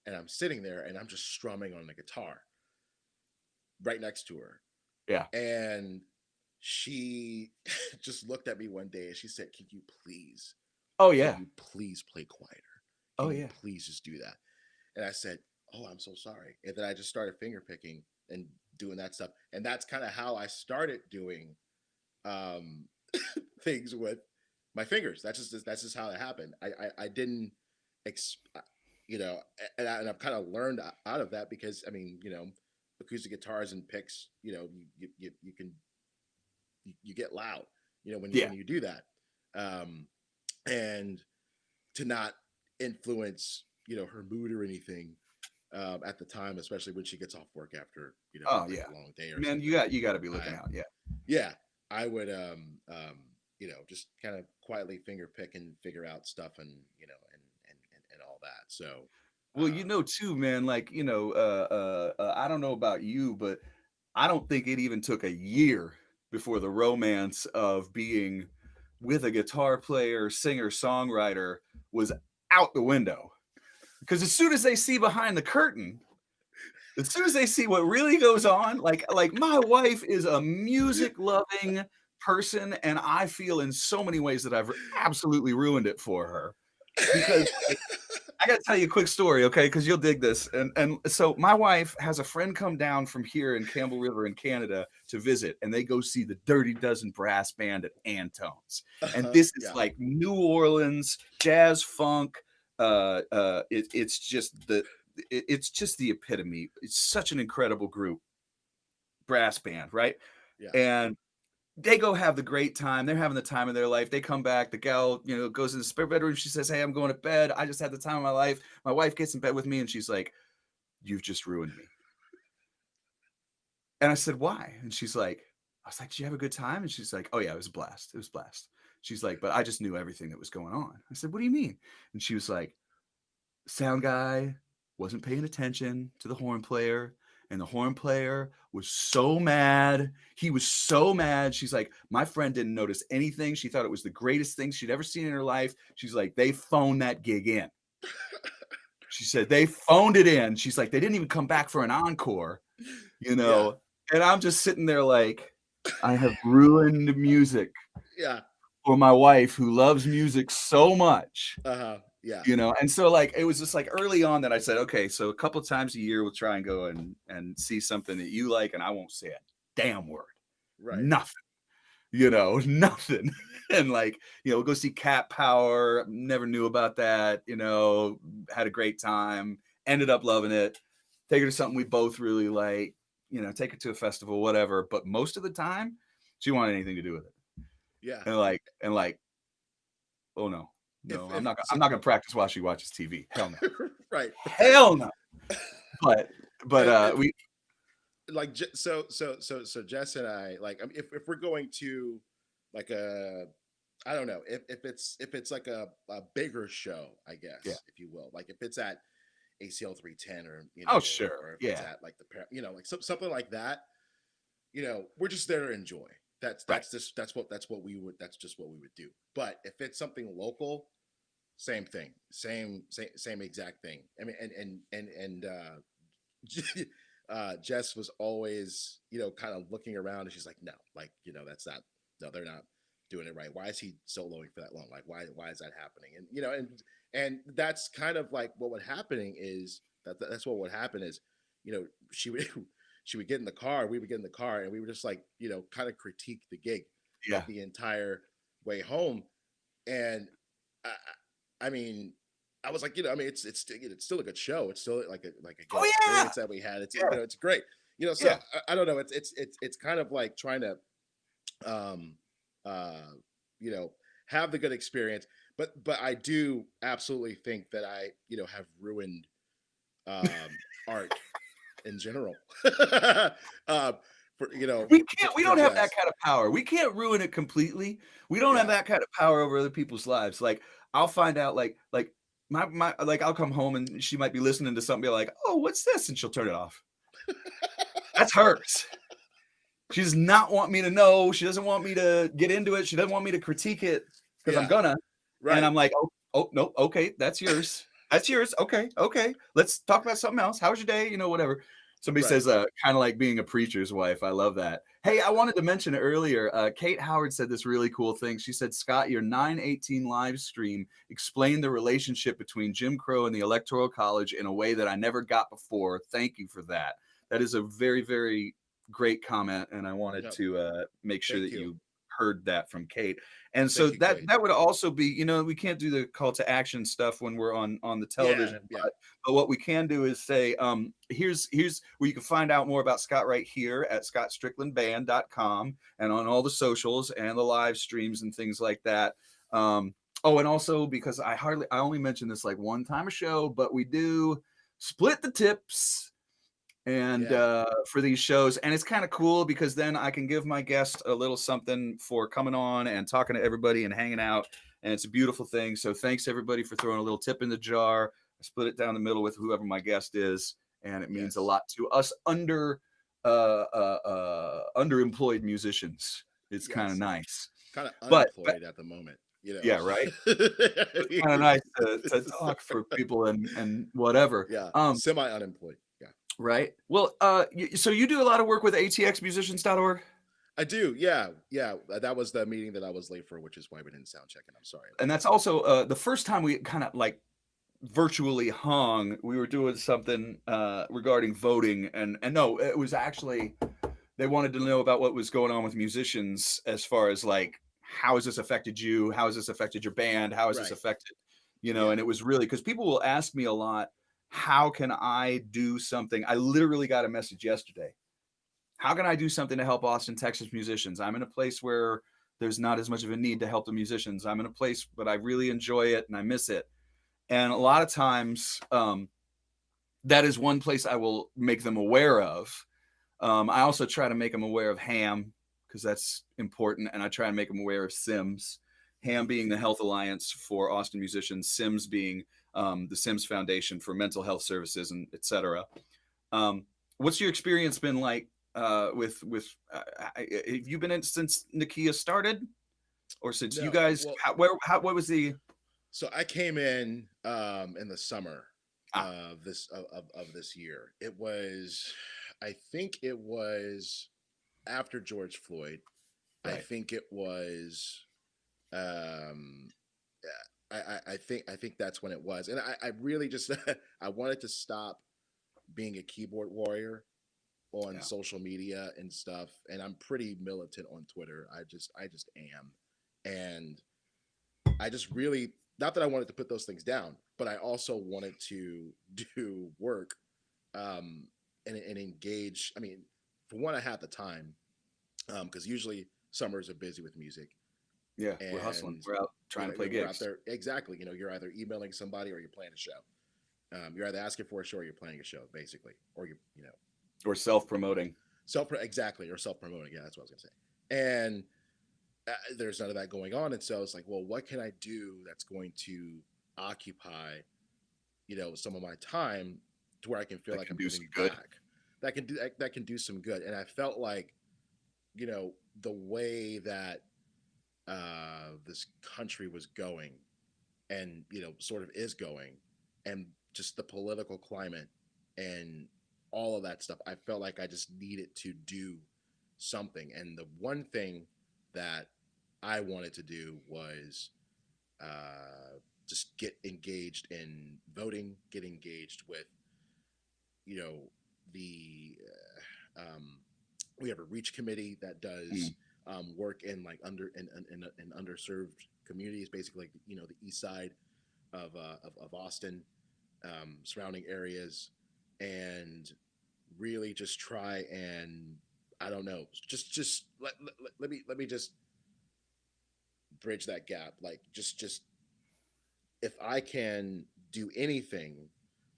and I'm sitting there and I'm just strumming on the guitar right next to her. Yeah. And she just looked at me one day and she said, Oh can yeah. you please play quieter? Oh Can you yeah. please just do that? And I said, oh, I'm so sorry. And then I just started finger picking and doing that stuff. And that's kind of how I started doing um, things with my fingers. That's just how it happened. I didn't, ex- and I've kind of learned out of that, because I mean, acoustic guitars and picks, you can, you get loud, when you Yeah. when you do that, um, and to not influence, her mood or anything, at the time, especially when she gets off work after, Oh like yeah. a long day or Man, something. you got to be looking I out. Yeah. Yeah, I would, just kind of quietly finger pick and figure out stuff, and and all that. So, Well, too, man, like, I don't know about you, but I don't think it even took a year before the romance of being with a guitar player, singer, songwriter was out the window. Because as soon as they see behind the curtain, as soon as they see what really goes on, like my wife is a music loving person, and I feel in so many ways that I've absolutely ruined it for her. Because like, I gotta tell you a quick story, okay? Because you'll dig this. And so my wife has a friend come down from here in Campbell River in Canada to visit, and they go see the Dirty Dozen brass band at Antone's. And this is yeah, like New Orleans jazz funk. It's just the epitome. It's such an incredible group, brass band, right? yeah, And they go have the great time. They're having the time of their life. They come back. The gal, goes in the spare bedroom. She says, "Hey, I'm going to bed. I just had the time of my life." My wife gets in bed with me and she's like, "You've just ruined me." And I said, "Why?" And she's like, I was like, "Did you have a good time?" And she's like, "Oh yeah, it was a blast. It was a blast." She's like, "But I just knew everything that was going on." I said, "What do you mean?" And she was like, "Sound guy wasn't paying attention to the horn player, and the horn player was so mad. He was so mad." She's like, "My friend didn't notice anything. She thought it was the greatest thing she'd ever seen in her life." She's like, "They phoned that gig in." She said, "They phoned it in." She's like, "They didn't even come back for an encore, you yeah, know." And I'm just sitting there like, I have ruined music yeah, for my wife who loves music so much. yeah, And so like it was just like early on that I said, okay, so a couple of times a year we'll try and go and see something that you like, and I won't say a damn word, right, nothing, nothing. And like, we'll go see Cat Power. Never knew about that. Had a great time, ended up loving it. Take her to something we both really like, take her to a festival, whatever. But most of the time she wanted anything to do with it. yeah. And like, oh no, If no, I'm if not so, I'm not gonna practice while she watches TV. Hell no. right, right. Hell no. But but And we like, so Jess and I, like, I mean, if we're going to like a, I don't know, if it's like a bigger show, I yeah. guess, if you will, like if it's at ACL 310, or Oh or sure. if it's Yeah. at like the like something like that, we're just there to enjoy. That's Right. that's just that's just what we would do. But if it's something local, same thing, same exact thing. I mean, Jess was always, kind of looking around, and she's like, no, like, that's not, no, they're not doing it right. Why is he soloing for that long? Like, why is that happening? And and that's kind of like what would happening is that's what would happen is, she would she would get in the car, we would get in the car, and we would just like, kind of critique the gig, Yeah. like the entire way home. And I mean, I was like, I mean, it's still a good show. It's still like a good Oh yeah. experience that we had. It's, Yeah. it's great. So Yeah. I don't know. It's kind of like trying to, um, uh, you know, have the good experience. But I do absolutely think that I, have ruined art in general. um, for We can't. We for don't have that jazz. kind of power. We can't ruin it completely. We don't have Yeah. that kind of power over other people's lives. Like I'll find out, like my like I'll come home and she might be listening to something, be like, "Oh, what's this?" and she'll turn it off. That's hers. She does not want me to know. She doesn't want me to get into it. She doesn't want me to critique it because I'm Yeah. gonna. And Right. I'm like, oh, no, okay, that's yours. That's yours. Okay, okay. Let's talk about something else. How was your day? Whatever. Somebody Right. says, kind of like being a preacher's wife. I love that. Hey, I wanted to mention earlier, Kate Howard said this really cool thing. She said, Scott, your 918 live stream explained the relationship between Jim Crow and the Electoral College in a way that I never got before. Thank you for that. That is a very, very great comment, and I wanted Yep. to make sure Thank that you. you heard that from Kate. And so Thank you, that Kate. that would also be, we can't do the call to action stuff when we're on the Yeah. television, Yeah. but what we can do is say, here's where you can find out more about Scott right here at scottstricklandband.com and on all the socials and the live streams and things like that. Oh, and also because I only mention this like one time a show, but we do split the tips and Yeah. for these shows, and it's kind of cool because then I can give my guest a little something for coming on and talking to everybody and hanging out, and it's a beautiful thing. So thanks everybody for throwing a little tip in the jar. I split it down the middle with whoever my guest is, and it means a Yes. lot to us underemployed musicians. It's kind of Yes. nice, Kind of but unemployed at the moment, you know. yeah, right. It's kind of nice to talk for people and whatever. Yeah. Semi unemployed. Yeah. Right. Well, so you do a lot of work with atxmusicians.org, I do. Yeah. Yeah. That was the meeting that I was late for, which is why we didn't sound check. And I'm sorry and about that's that. also the first time we kind of like virtually hung. We were doing something regarding voting, and no, it was actually they wanted to know about what was going on with musicians as far as like how has this affected you? How has this affected your band? How has this Right. affected, Yeah. and it was really because people will ask me a lot, how can I do something? I literally got a message yesterday. How can I do something to help Austin, Texas musicians? I'm in a place where there's not as much of a need to help the musicians. I'm in a place, but I really enjoy it and I miss it. And a lot of times, that is one place I will make them aware of. I also try to make them aware of HAM because that's important, and I try to make them aware of SIMS. HAM being the Health Alliance for Austin musicians, SIMS being the SIMS Foundation for Mental Health Services, and et cetera. What's your experience been like with have you been in since Nakia started, or since you No. guys? Well, What was the? so I came in the summer Ah, of this year. It was, I think it was after George Floyd. I right. think it was um I think that's when it was. And I really just I wanted to stop being a keyboard warrior on Yeah. social media and stuff. And I'm pretty militant on Twitter. I just am. And I just really, not that I wanted to put those things down, but I also wanted to do work um and engage. I mean, for one, I had the time because usually summers are busy with music. Yeah, we're hustling. And We're out trying to play we're out gigs there, exactly. You're either emailing somebody or you're playing a show. You're either asking for a show or you're playing a show, basically, or or self-promoting. exactly, or self promoting. Yeah, that's what I was gonna say. And there's none of that going on, and so it's like, well, what can I do that's going to occupy, some of my time to where I can feel That like can I'm do some giving good. back. That can do some good. And I felt like, the way that this country was going, and sort of is going, and just the political climate and all of that stuff, I felt like I just needed to do something. And the one thing that I wanted to do was just get engaged in voting, get engaged with, you know, the we have a reach committee that does Mm. work in like in underserved communities, basically like, the east side of Austin, surrounding areas, and really just try and, I don't know, just let me just bridge that gap. Like just if I can do anything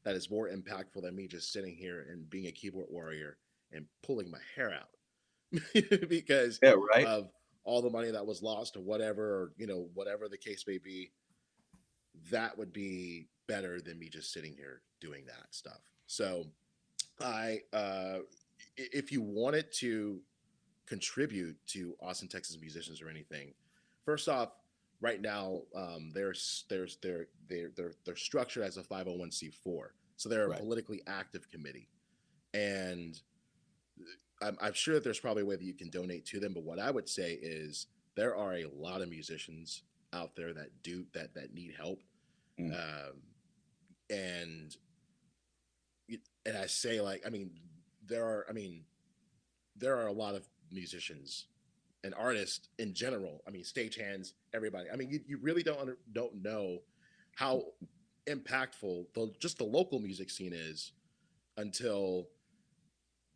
that is more impactful than me just sitting here and being a keyboard warrior and pulling my hair out because Yeah, right. of all the money that was lost or whatever, or whatever the case may be, that would be better than me just sitting here doing that stuff. So I if you wanted to contribute to Austin, Texas musicians or anything, first off, right now, they're structured as a 501c4, so they're a Right. politically active committee, and I'm sure that there's probably a way that you can donate to them. But what I would say is there are a lot of musicians out there that need help, Mm. and I say, like, there are a lot of musicians and artists in general. Stagehands, everybody. You really don't know how impactful just the local music scene is until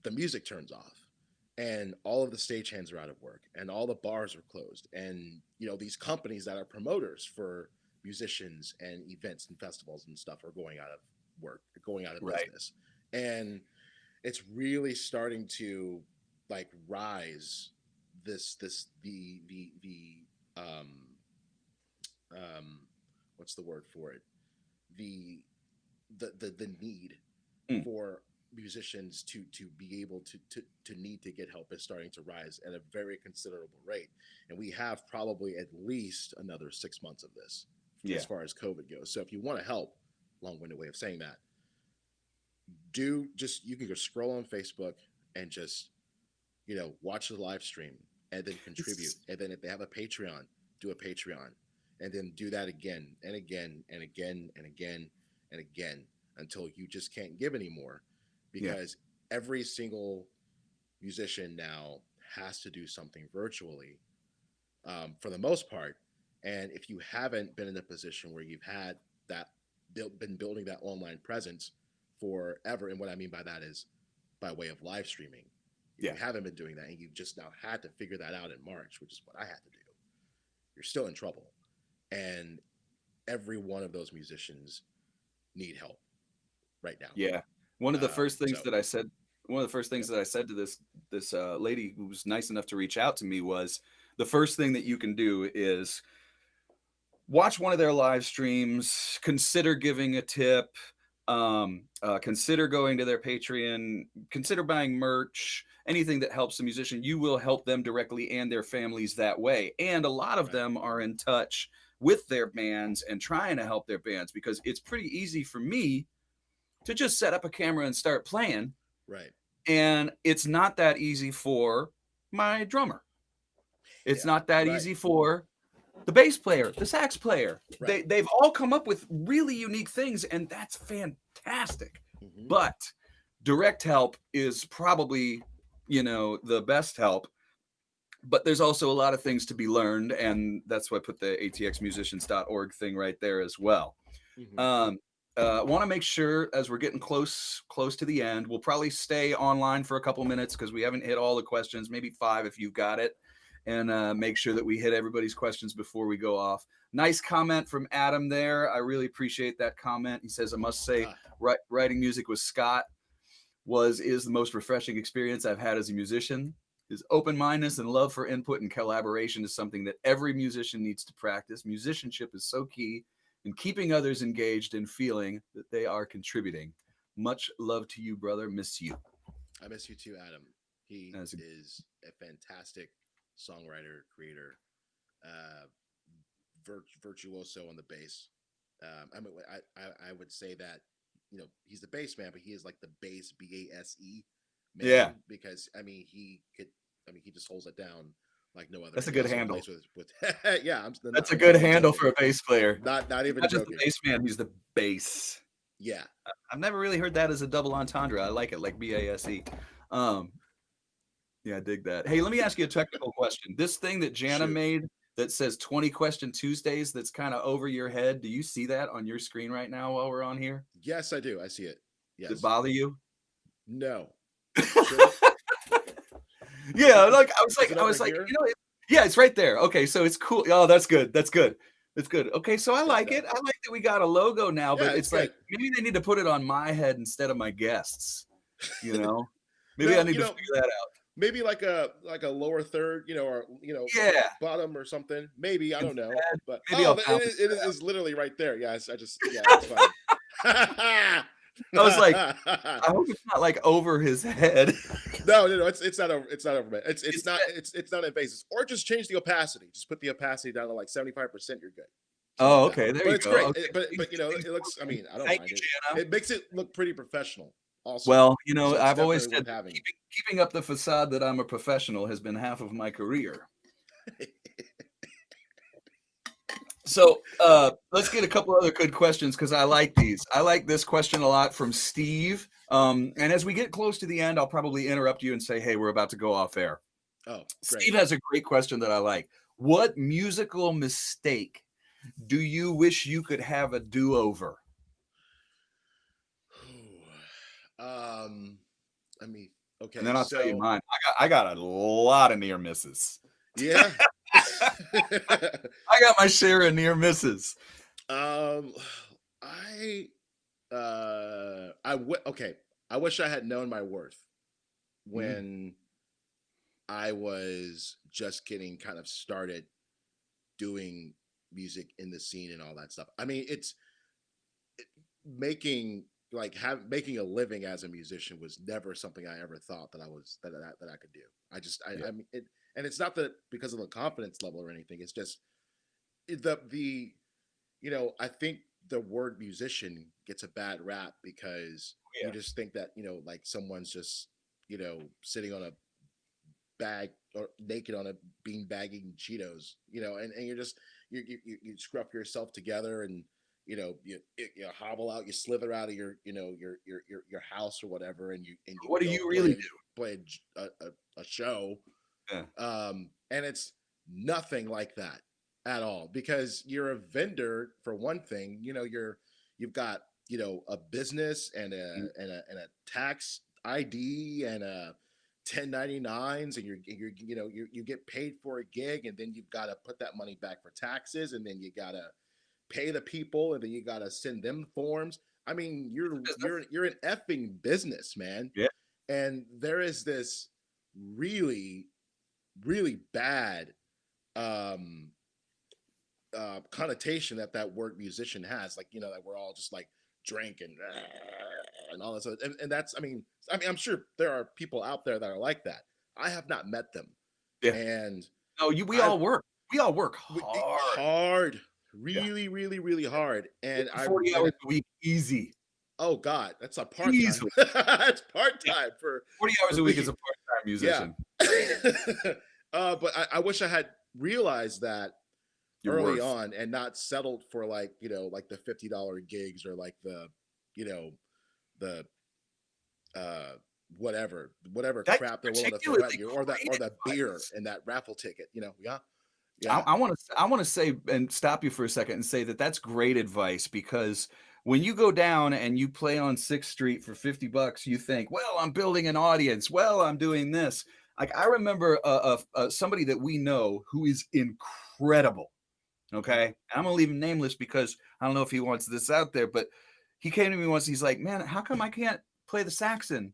the music turns off and all of the stagehands are out of work and all the bars are closed, and these companies that are promoters for musicians and events and festivals and stuff are going out of work, going out of Right. business, and it's really starting to like rise what's the word for it, the need Mm. for musicians to be able to need to get help is starting to rise at a very considerable rate, and we have probably at least another 6 months of this Yeah. as far as COVID goes. So if you want to help, long-winded way of saying that, you can go scroll on Facebook and just watch the live stream and then contribute, and then if they have a Patreon, do a Patreon, and then do that again and again and again and again and again until you just can't give anymore, because every single musician now has to do something virtually, for the most part. And if you haven't been in a position where you've had that been building that online presence forever, and what I mean by that is by way of live streaming, if you haven't been doing that and you've just now had to figure that out in March, which is what I had to do, you're still in trouble. And every one of those musicians need help right now. Yeah. One of the first things so- that I said, that I said to this lady who was nice enough to reach out to me was, the first thing that you can do is watch one of their live streams, consider giving a tip, consider going to their Patreon, consider buying merch, anything that helps the musician. You will help them directly and their families that way. And a lot of them are in touch with their bands and trying to help their bands, because it's pretty easy for me to just set up a camera and start playing. Right. And it's not that easy for my drummer. It's not that easy for the bass player, the sax player. Right. They've all come up with really unique things, and that's fantastic. Mhm. But direct help is probably, the best help. But there's also a lot of things to be learned, and that's why I put the atxmusicians.org thing right there as well. Mhm. Want to make sure, as we're getting close to the end, we'll probably stay online for a couple minutes because we haven't hit all the questions, maybe 5 if you've got it, and make sure that we hit everybody's questions before we go off. Nice comment from Adam there. I really appreciate that comment. He says, I must say, writing music with Scott is the most refreshing experience I've had as a musician. His open-mindedness and love for input and collaboration is something that every musician needs to practice. Musicianship is so key in keeping others engaged and feeling that they are contributing. Much love to you, brother. Miss you. I miss you too, Adam. He is a fantastic songwriter, creator, virtuoso on the bass. I would say that he's the bass man, but he is like the bass BASE man. Yeah. Because he just holds it down like no other. That's a good handle. That's a good handle for a bass player. Not even not joking. Just the bass man, he's the bass. Yeah. I've never really heard that as a double entendre. I like it, like BASE. Yeah, I dig that. Hey, let me ask you a technical question. This thing that Jana made that says 20 Question Tuesdays, that's kind of over your head. Do you see that on your screen right now while we're on here? Yes, I do. I see it. Yes. Does it bother you? No. Yeah, like I was like, Yeah, it's right there. Okay, so it's cool. Oh, that's good. That's good. That's good. Okay, so I like No. it. I like that we got a logo now, Yeah, but it's it's like good. maybe they need to put it on my head instead of my guests. You know, maybe I No, need to figure that out. maybe like a lower third, or Yeah, bottom or something. Maybe I don't know, instead, but maybe I'll balance it that out. is literally right there. Yes, it's funny. I was like, I hope it's not like over his head. No, it's not over. It's not over. It's that, It's not invasive. Or just change the opacity. Just put the opacity down to like 75%. You're good. Something oh, like that. okay, there But you it's go. great. Okay, But it looks. I mean, I don't thank mind you, it. Jana. It makes it look pretty professional. Also, Well, so it's I've always definitely said worth that having. keeping up the facade that I'm a professional has been half of my career. So let's get a couple other good questions because I like these. I like this question a lot from Steve. And as we get close to the end, I'll probably interrupt you and say, hey, we're about to go off air. Oh, great. Steve has a great question that I like. What musical mistake do you wish you could have a do-over? um, I mean, And okay, then I'll tell you so mine. I got a lot of near misses. yeah. I got my share of near misses. um, I okay. I wish I had known my worth Mm, when I was just getting kind of started doing music in the scene and all that stuff. I mean, making making a living as a musician was never something I ever thought that I could do. yeah. I mean it, and it's not that because of the confidence level or anything. It's just the I think the word musician gets a bad rap because you Yeah. just think that like someone's just sitting on a bag or naked on a bean bagging Cheetos, and you're just you scruff yourself together and you hobble out, you slither out of your house or whatever, and you What do go you really play a show, do? Yeah. and it's nothing like that at all because you're a vendor for one thing. You've got a business and Mm. a tax ID and a 1099s, and you get paid for a gig, and then you've got to put that money back for taxes, and then you got to pay the people, and then you got to send them forms. I mean, Business. you're an effing business, man. Yeah. And there is this really really bad um connotation that word musician has, like that we're all just like drink and all this, and that's I mean I'm sure there are people out there that are like that. I have not met them, Yeah. and No, we I all work. We all work it hard. hard, Yeah. really really really hard, and 40 hours a week, easy. oh god, that's a part-time. Easily. That's Yeah. part-time 40 hours for a week as me. a part-time Yeah. musician. But I wish I had realized that Your early worth. on and not settled for like like the $50 gigs or like the you know the whatever That's crap they're willing to throw at particularly you, great or that beer advice. and that raffle ticket. Yeah, I, yeah, I want to I want to say and stop you for a second and say that that's great advice because when you go down and you play on 6th Street for $50, you think, well, I'm building an audience. Well, I'm doing this. Like I remember somebody that we know who is incredible. Okay. And I'm gonna leave him nameless because I don't know if he wants this out there, but he came to me once. He's like, man, how come I can't play the saxon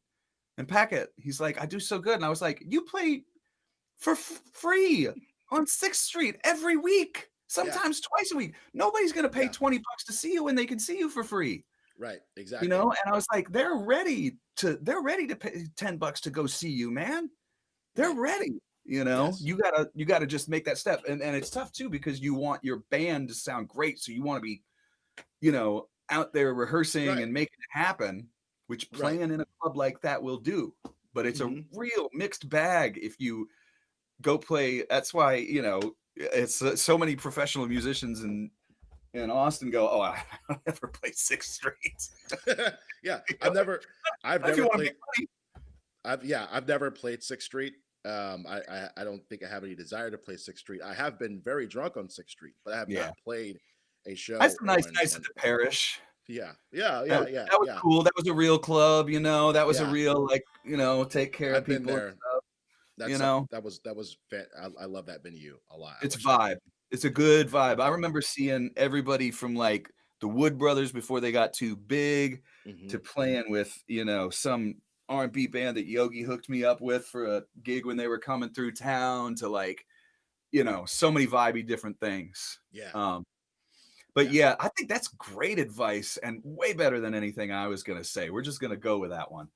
and pack it? He's like, I do so good. And I was like, you play for free on 6th Street every week, yeah, sometimes twice a week. Nobody's gonna pay yeah. $20 to see you when they can see you for free. Right, exactly. And I was like, they're ready to pay $10 to go see you, man. They're Right. ready. Yes. You gotta just make that step. And it's tough too because you want your band to sound great. So you want to be, out there rehearsing Right. and making it happen, which Right. playing in a club like that will do. But it's a Hmm. real mixed bag if you go play. That's why, it's so many professional musicians in Austin go, oh, I don't ever play 6th Street. Yeah. I've If you never want to played. make money, I've never played Sixth Street. I don't think I have any desire to play Sixth Street. I have been very drunk on Sixth Street, but I have yeah, not played a I had show some nice on nights at the Parish. yeah, yeah, That yeah, was, yeah, that was yeah, cool. That was a real club, that was a yeah. real, like, take care of I've been people and there. stuff. you know, that was I love that venue a lot. it's vibe. It's a good vibe. I remember seeing everybody from like the Wood Brothers before they got too big to playing with, you know, some R&B band that Yogi hooked me up with for a gig when they were coming through town to like, you know, so many vibey different things. Yeah. But yeah, I think that's great advice and way better than anything I was going to say. We're just going to go with that one.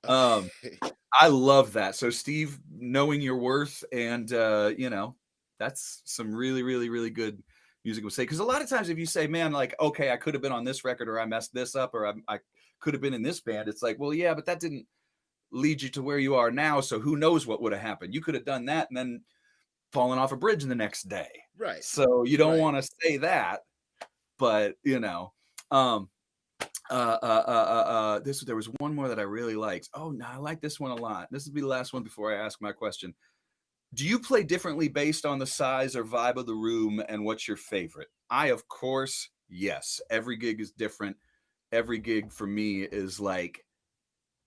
Okay. I love that. So Steve, knowing your worth and, you know, that's some really, really, really good music will say. Because a lot of times if you say, man, like, okay, I could have been on this record or I messed this up or I could have been in this band. It's like, well, yeah, but that didn't lead you to where you are now. So who knows what would have happened? You could have done that and then fallen off a bridge the next day. Right. So you don't want to say that. But you know, there was one more that I really liked. Oh no, I like this one a lot. This will be the last one before I ask my question. Do you play differently based on the size or vibe of the room, and what's your favorite? I, of course, yes. Every gig is different. Every gig for me is like,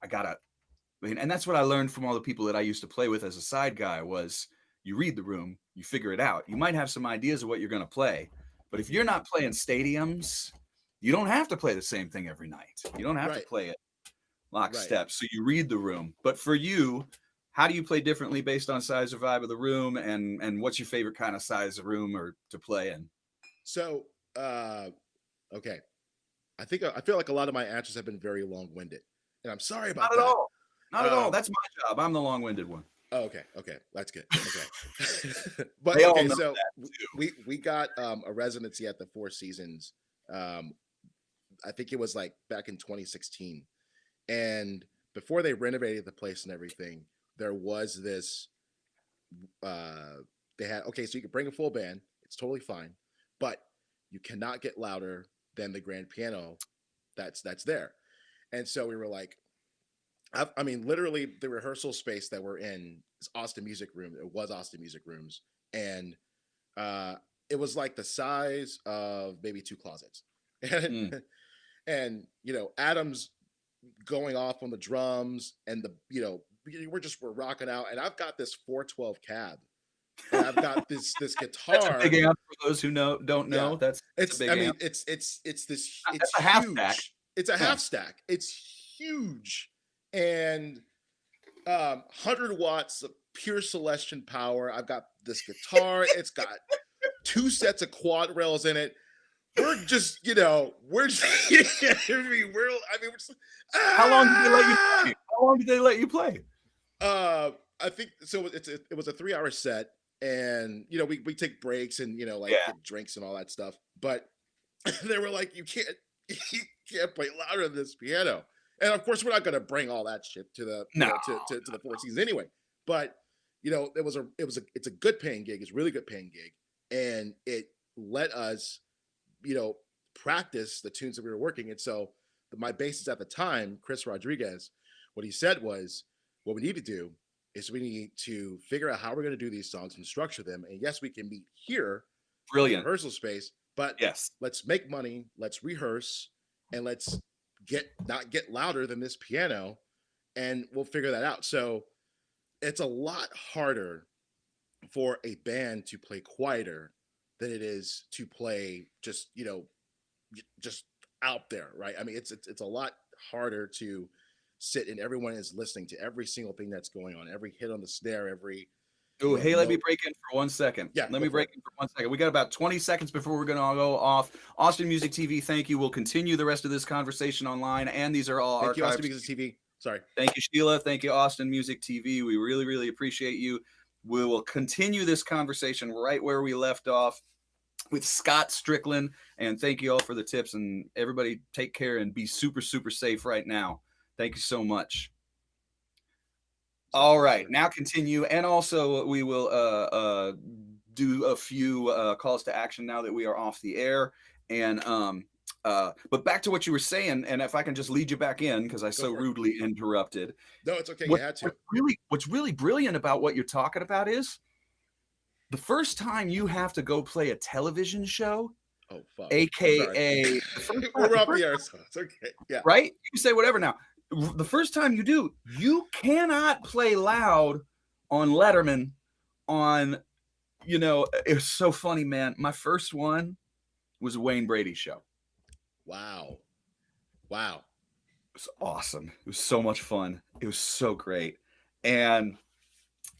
and that's what I learned from all the people that I used to play with as a side guy was you read the room, you figure it out. You might have some ideas of what you're going to play. But if you're not playing stadiums, you don't have to play the same thing every night. You don't have to play it lockstep. So you read the room. But for you, how do you play differently based on size or vibe of the room? And what's your favorite kind of size of room or to play in? So, okay. I feel like a lot of my answers have been very long-winded. And I'm sorry about that. Not at all. That's my job. I'm the long-winded one. Oh, okay. That's good. Okay. But okay, so we got a residency at the Four Seasons. I think it was like back in 2016. And before they renovated the place and everything, there was this they had so you could bring a full band, it's totally fine, but you cannot get louder than the grand piano that's there. And so we were like, I mean, literally the rehearsal space that we're in is Austin Music Room. It was Austin Music Rooms. And it was like the size of maybe 2 closets. And, you know, Adam's going off on the drums and we're rocking out. And I've got this 412 cab. And I've got this guitar. That's a big amp for those who don't know. Yeah. It's a big amp. It's this, it's a half stack. It's a half stack. It's huge. And 100 watts of pure Celestian power. I've got this guitar. It's got 2 sets of quad rails in it. We're just, we're just, How long did they let you play? How long did they let you play? I think so. It was a 3-hour set, and we take breaks and get drinks and all that stuff. But they were like, you can't play louder than this piano. And of course, we're not going to bring all that shit to the to the Four Seasons anyway. But it's a good paying gig. It's a really good paying gig, and it let us practice the tunes that we were working. And so my bassist at the time, Chris Rodriguez, what he said was, what we need to do is we need to figure out how we're going to do these songs and structure them. And yes, we can meet here, brilliant in the rehearsal space, but let's make money, let's rehearse, and let's not get louder than this piano, and we'll figure that out. So it's a lot harder for a band to play quieter than it is to play just out there, right? I mean, it's a lot harder to sit and everyone is listening to every single thing that's going on, every hit on the snare, every. Oh, hey, let me break in for 1 second. Yeah, let me break in for 1 second. We got about 20 seconds before we're going to go off. Austin Music TV, thank you. We'll continue the rest of this conversation online, and these are all archived. Thank you, Austin Music TV. Sorry. Thank you, Sheila. Thank you, Austin Music TV. We really, really appreciate you. We will continue this conversation right where we left off with Scott Strickland, and thank you all for the tips, and everybody take care and be super, super safe right now. Thank you so much. All right, now continue. And also we will do a few calls to action now that we are off the air. And but back to what you were saying, and if I can just lead you back in because I so rudely interrupted. No, it's okay. You had to. What's really brilliant about what you're talking about is the first time you have to go play a television show. Oh, fuck. AKA we're off the air, so it's okay. Yeah. Right? You can say whatever now. The first time you do, you cannot play loud on Letterman, on, it was so funny, man. My first one was a Wayne Brady show. Wow. It was awesome. It was so much fun. It was so great. And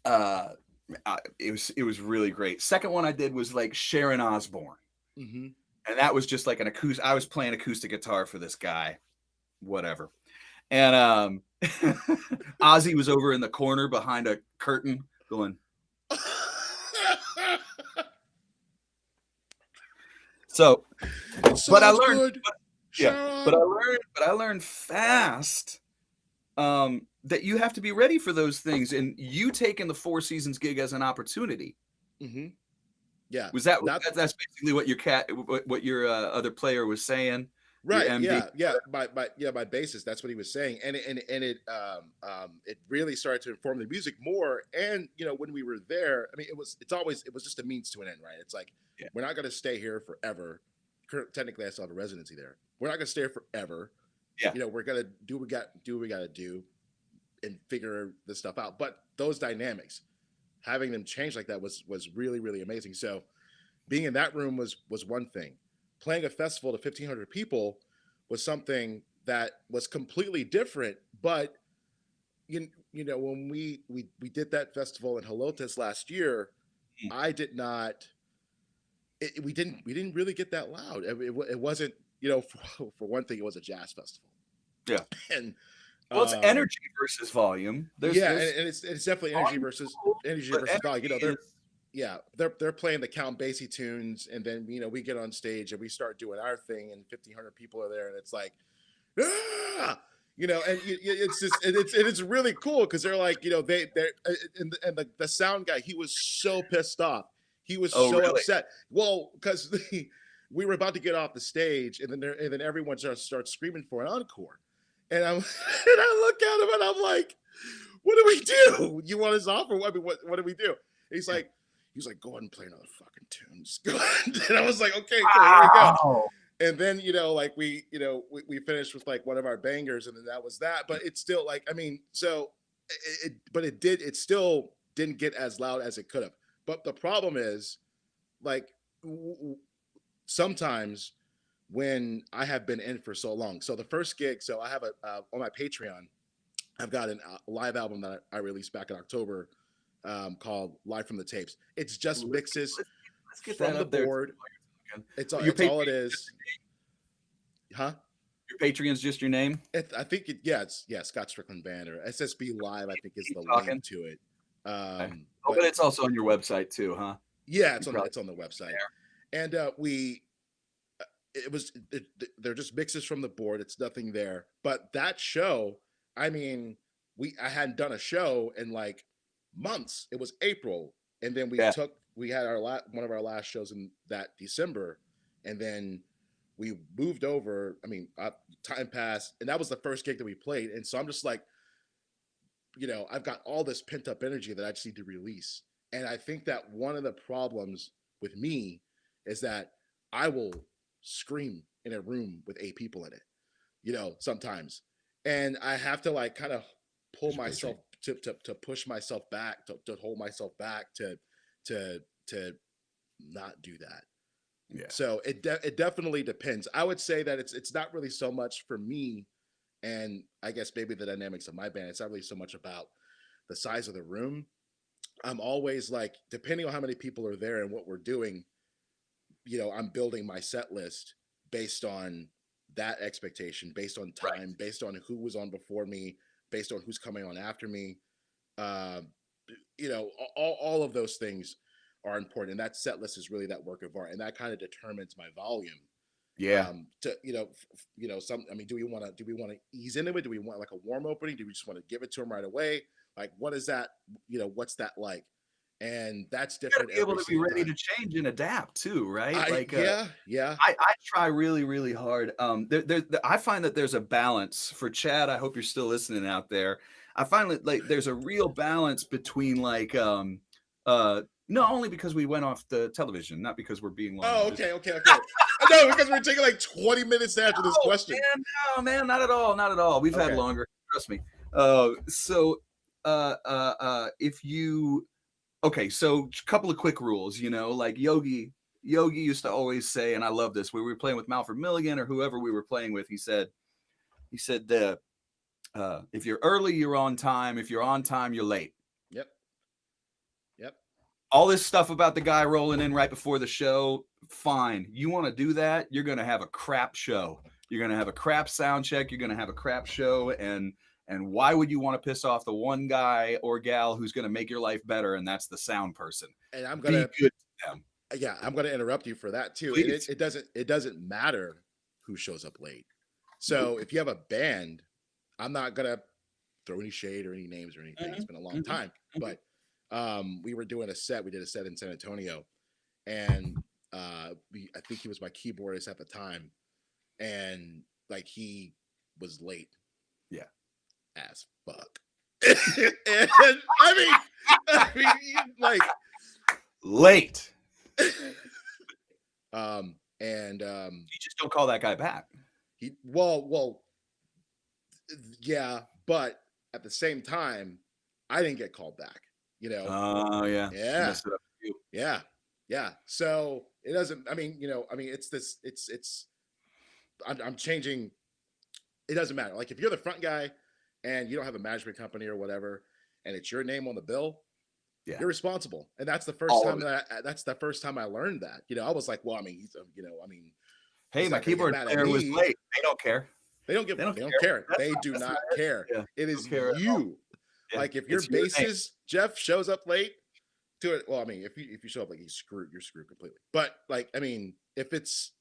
it was really great. Second one I did was like Sharon Osbourne. Mm-hmm. And that was just like an acoustic. I was playing acoustic guitar for this guy, whatever. And Ozzy was over in the corner behind a curtain going. So, but I learned, but I learned fast that you have to be ready for those things, and you taking the Four Seasons gig as an opportunity. Mm-hmm. Yeah, was that's basically what your other player was saying, right? Yeah. My bassist, that's what he was saying, and it really started to inform the music more. And when we were there, I mean, it was just a means to an end, right? It's like we're not going to stay here forever. Technically, I still have a residency there. We're not going to stay here forever. Yeah, we're going to do what we got to do, and figure this stuff out. But those dynamics, having them change like that was really, really amazing. So being in that room was one thing. Playing a festival to 1,500 people was something that was completely different. But when we did that festival in Helotes last year, I did not. We didn't really get that loud. It wasn't. For one thing, it was a jazz festival. Yeah, and well, it's energy versus volume. And it's definitely energy versus volume. They're playing the Count Basie tunes, and then we get on stage and we start doing our thing, and 1,500 people are there, and it's like, and it's really cool because they're like, the sound guy, he was so pissed off, he was upset. Well, because we were about to get off the stage, and then everyone starts screaming for an encore. And I look at him and I'm like, what do we do? You want us off, or what? What do we do? And he's like, go ahead and play another fucking tunes. Go ahead. And I was like, okay, cool, here we go. And then we finished with like one of our bangers, and then that was that. But it's still like, I mean, so it still didn't get as loud as it could have. But the problem is, like, sometimes when I have been in for so long. So the first gig, so I have on my Patreon, I've got a live album that I released back in October called Live from the Tapes. It's just mixes let's get from that the board. It's all it is. Huh? Your Patreon's just your name? I think it's Scott Strickland Band, or SSB Live, I think is the link to it. But it's also on your website too, huh? Yeah, it's on the website. And they're just mixes from the board. It's nothing there. But that show, I mean, I hadn't done a show in like months. It was April, and then we had one of our last shows in that December, and then we moved over. I mean, time passed, and that was the first gig that we played. And so I'm just like, I've got all this pent up energy that I just need to release. And I think that one of the problems with me is that I will scream in a room with 8 people in it, sometimes. And I have to like kind of pull myself to push myself back, to hold myself back, to not do that. Yeah. So it definitely depends. I would say that it's not really so much for me, and I guess maybe the dynamics of my band. It's not really so much about the size of the room. I'm always like, depending on how many people are there and what we're doing, I'm building my set list based on that expectation, based on time, right, based on who was on before me, based on who's coming on after me. All of those things are important, and that set list is really that work of art, and that kind of determines my volume. Yeah. Do we want to ease into it? Do we want like a warm opening? Do we just want to give it to them right away? Like, what is that? What's that like? And that's different. You gotta be able to be ready to change and adapt too, right? I try really, really hard. I find that there's a balance for Chad. I hope you're still listening out there. I find that like there's a real balance between like not only because we went off the television, not because we're being long. Oh, okay. No, because we're taking like 20 minutes after this question. Man, not at all. We've had longer. Trust me. So if you okay, so a couple of quick rules, like Yogi used to always say, and I love this, when we were playing with Malford Milligan or whoever we were playing with, he said if you're early, you're on time. If you're on time, you're late. Yep. Yep. All this stuff about the guy rolling in right before the show, fine. You want to do that, you're going to have a crap show. You're going to have a crap sound check. You're going to have a crap show. And why would you want to piss off the one guy or gal who's going to make your life better? And that's the sound person. And I'm Be gonna good to them. yeah, I'm gonna interrupt you for that too. Please. It doesn't matter who shows up late. So if you have a band, I'm not gonna throw any shade or any names or anything. It's been a long time, but we were doing a set. We did a set in San Antonio, and I think he was my keyboardist at the time, and like he was late. Yeah, as fuck. And I mean, like late. And You just don't call that guy back. well, yeah, but at the same time, I didn't get called back. Oh yeah. Yeah. Messed it up for you. Yeah. So it doesn't. I mean, it's this. It's. I'm changing. It doesn't matter. Like if you're the front guy and you don't have a management company or whatever, and it's your name on the bill, Yeah. you're responsible. And that's the first time that's the first time I learned that. I was like, well, I mean, Hey, he's my not gonna get keyboard mad at player was me. late. They don't care. They don't care. They do not care. Yeah. It is care at all. you. Yeah. Like if your It's your name. bassist Jeff shows up late to it. Well, I mean, if you show up like you're screwed completely. But like, I mean, if it's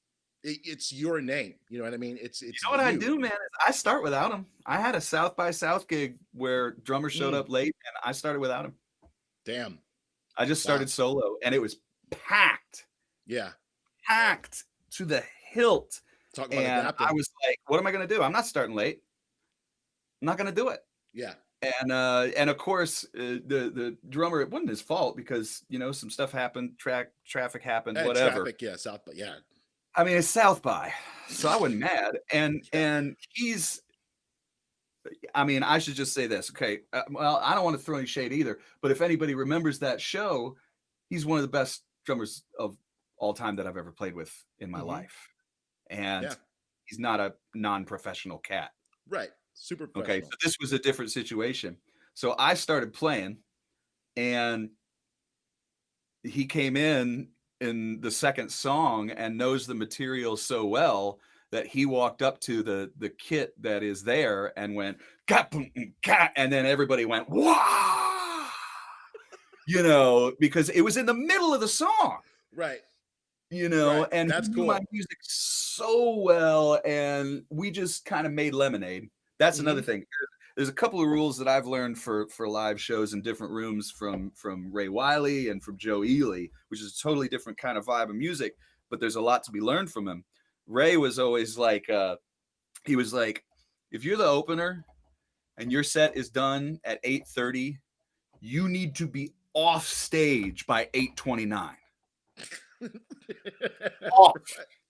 your name, you know what I mean? It's You know what I do, man? Is I start without him. I had a South by South gig where drummer showed up late, and I started without him. Damn. I just started solo, and it was packed. Yeah. Packed to the hilt. Talk about And adapting. I was like, what am I going to do? I'm not starting late. I'm not going to do it. Yeah. And of course, the drummer, it wasn't his fault because, some stuff happened, traffic happened, And whatever. Traffic, yeah, South, but yeah. I mean, it's South by, so I wasn't mad. And he's, I mean, I should just say this. Okay. Well, I don't want to throw any shade either, but if anybody remembers that show, he's one of the best drummers of all time that I've ever played with in my life. And he's not a non-professional cat. Right. Super professional. Okay. So this was a different situation. So I started playing and he came in the second song and knows the material so well that he walked up to the kit that is there and went, and then everybody went, wow, because it was in the middle of the song. Right. Right. And that's he cool. knew my music so well, and we just kind of made lemonade. That's another thing. There's a couple of rules that I've learned for live shows in different rooms from Ray Wiley and from Joe Ely, which is a totally different kind of vibe of music, but there's a lot to be learned from him. Ray was always like, he was like, if you're the opener and your set is done at 8:30, you need to be off stage by 8:29. Off.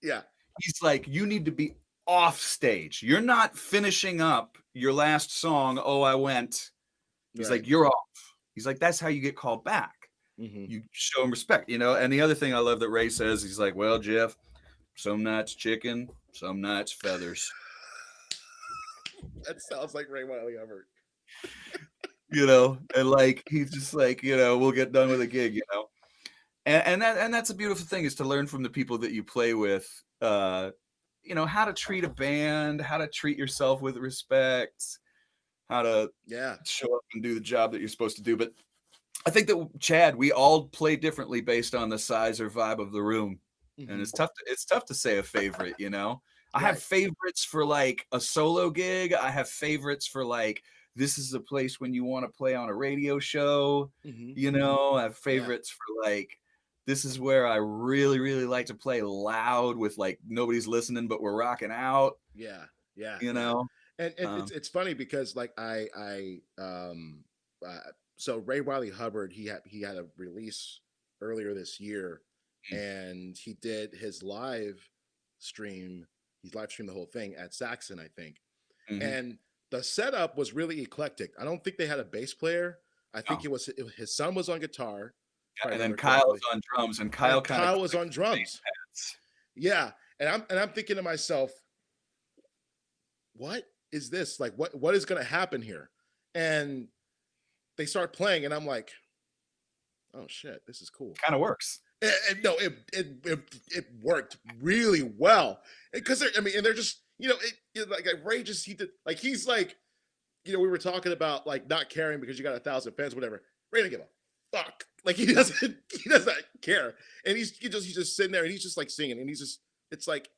Yeah. He's like, you need to be off stage. You're not finishing up your last song. Oh, I went. He's like, you're off. He's like, that's how you get called back. You show him respect, And the other thing I love that Ray says, he's like, well, Jeff, some nights chicken, some nights feathers. That sounds like Ray Wiley Hubbard. And like, he's just like, we'll get done with a gig, And that's a beautiful thing, is to learn from the people that you play with, how to treat a band, how to treat yourself with respect, how to show up and do the job that you're supposed to do. But I think that, Chad, we all play differently based on the size or vibe of the room. And it's tough to say a favorite, I have favorites for like a solo gig. I have favorites for like, this is a place when you want to play on a radio show. I have favorites for like, this is where I really, really like to play loud with like nobody's listening, but we're rocking out. Yeah. And it's funny because like so Ray Wiley Hubbard, he had a release earlier this year, and he did his live stream. He's live streamed the whole thing at Saxon, I think. And the setup was really eclectic. I don't think they had a bass player. I think No. his son was on guitar, if I And then remember Kyle's correctly, on drums, and and Kyle then kind of Kyle was on drums. pads. Yeah, and I'm thinking to myself, what is this? Like, what is going to happen here? And they start playing, and I'm like, oh shit, this is cool. Kind of works. No, it worked really well because I mean, and they're just like Ray just he did like he's like we were talking about like not caring because you got 1,000 fans, whatever. Ray doesn't give a fuck. Like he doesn't care, and he's just sitting there and he's just like singing and he's just it's like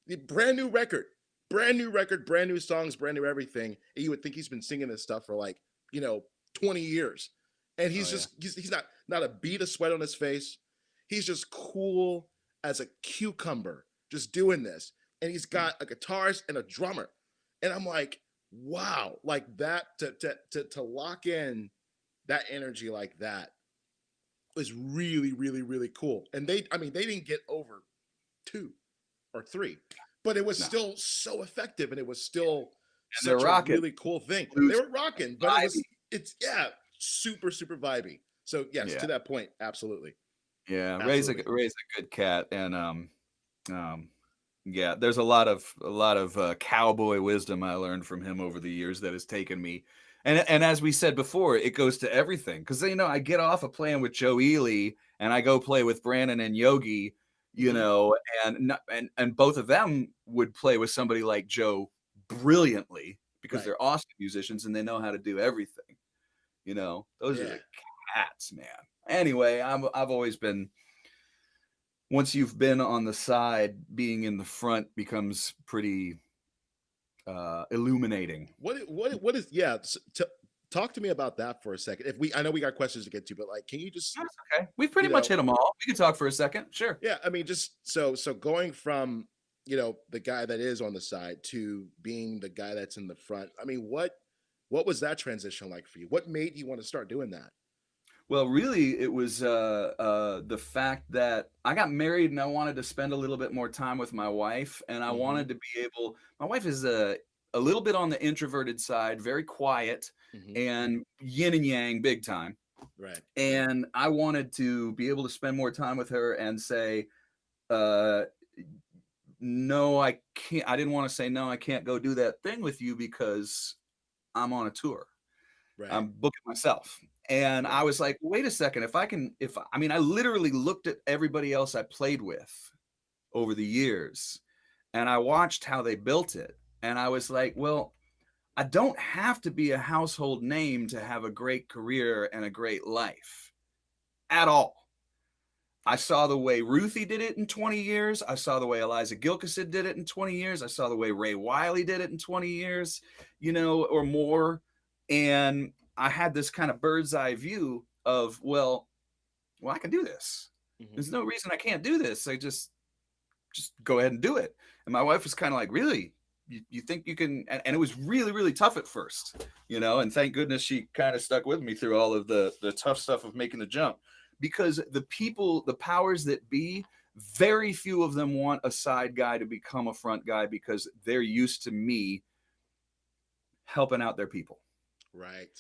the brand new record, brand new songs, brand new everything. And you would think he's been singing this stuff for like 20 years, and he's he's not a bead of sweat on his face. He's just cool as a cucumber, just doing this. And he's got a guitarist and a drummer. And I'm like, wow, like that to lock in that energy like that was really, really, really cool. And they didn't get over 2 or 3, but it was still so effective, and it was still such a really cool thing. They were rocking, but it's super, super vibey. So yes, to that point, absolutely. Yeah, Ray's a good cat, and yeah, there's a lot of cowboy wisdom I learned from him over the years that has taken me, and as we said before, it goes to everything because I get off of playing with Joe Ely and I go play with Brandon and Yogi, and both of them would play with somebody like Joe brilliantly because they're awesome musicians and they know how to do everything. Those are the cats, man. Anyway, I've always been. Once you've been on the side, being in the front becomes pretty illuminating. What is talk to me about that for a second. I know we got questions to get to, but like, can you just? That's okay. We've pretty much hit them all. We can talk for a second, sure. Yeah, I mean, just so going from the guy that is on the side to being the guy that's in the front. I mean, what was that transition like for you? What made you want to start doing that? Well, really, it was the fact that I got married and I wanted to spend a little bit more time with my wife, and I wanted to be able. My wife is a little bit on the introverted side, very quiet, and yin and yang, big time. Right. And I wanted to be able to spend more time with her and say, no, I can't. I didn't want to say no, I can't go do that thing with you because I'm on a tour. Right. I'm booking myself. And I was like, wait a second, I literally looked at everybody else I played with over the years and I watched how they built it. And I was like, well, I don't have to be a household name to have a great career and a great life at all. I saw the way Ruthie did it in 20 years. I saw the way Eliza Gilkison did it in 20 years. I saw the way Ray Wiley did it in 20 years, or more. And I had this kind of bird's eye view of, well, I can do this. There's no reason I can't do this. I just go ahead and do it. And my wife was kind of like, really? You think you can? And it was really, really tough at first, and thank goodness she kind of stuck with me through all of the tough stuff of making the jump, because the powers that be, very few of them want a side guy to become a front guy because they're used to me helping out their people. Right.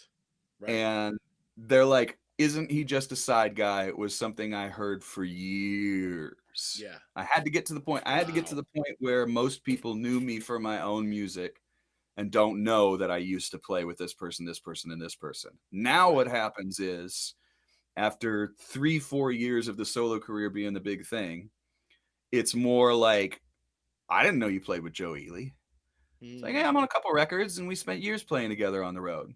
And they're like, isn't he just a side guy? It was something I heard for years. Yeah. I had to get to the point. I had to get to the point where most people knew me for my own music and don't know that I used to play with this person, and this person. Now what happens is, after 3-4 years of the solo career being the big thing, it's more like, I didn't know you played with Joe Ely. It's like, hey, I'm on a couple records and we spent years playing together on the road.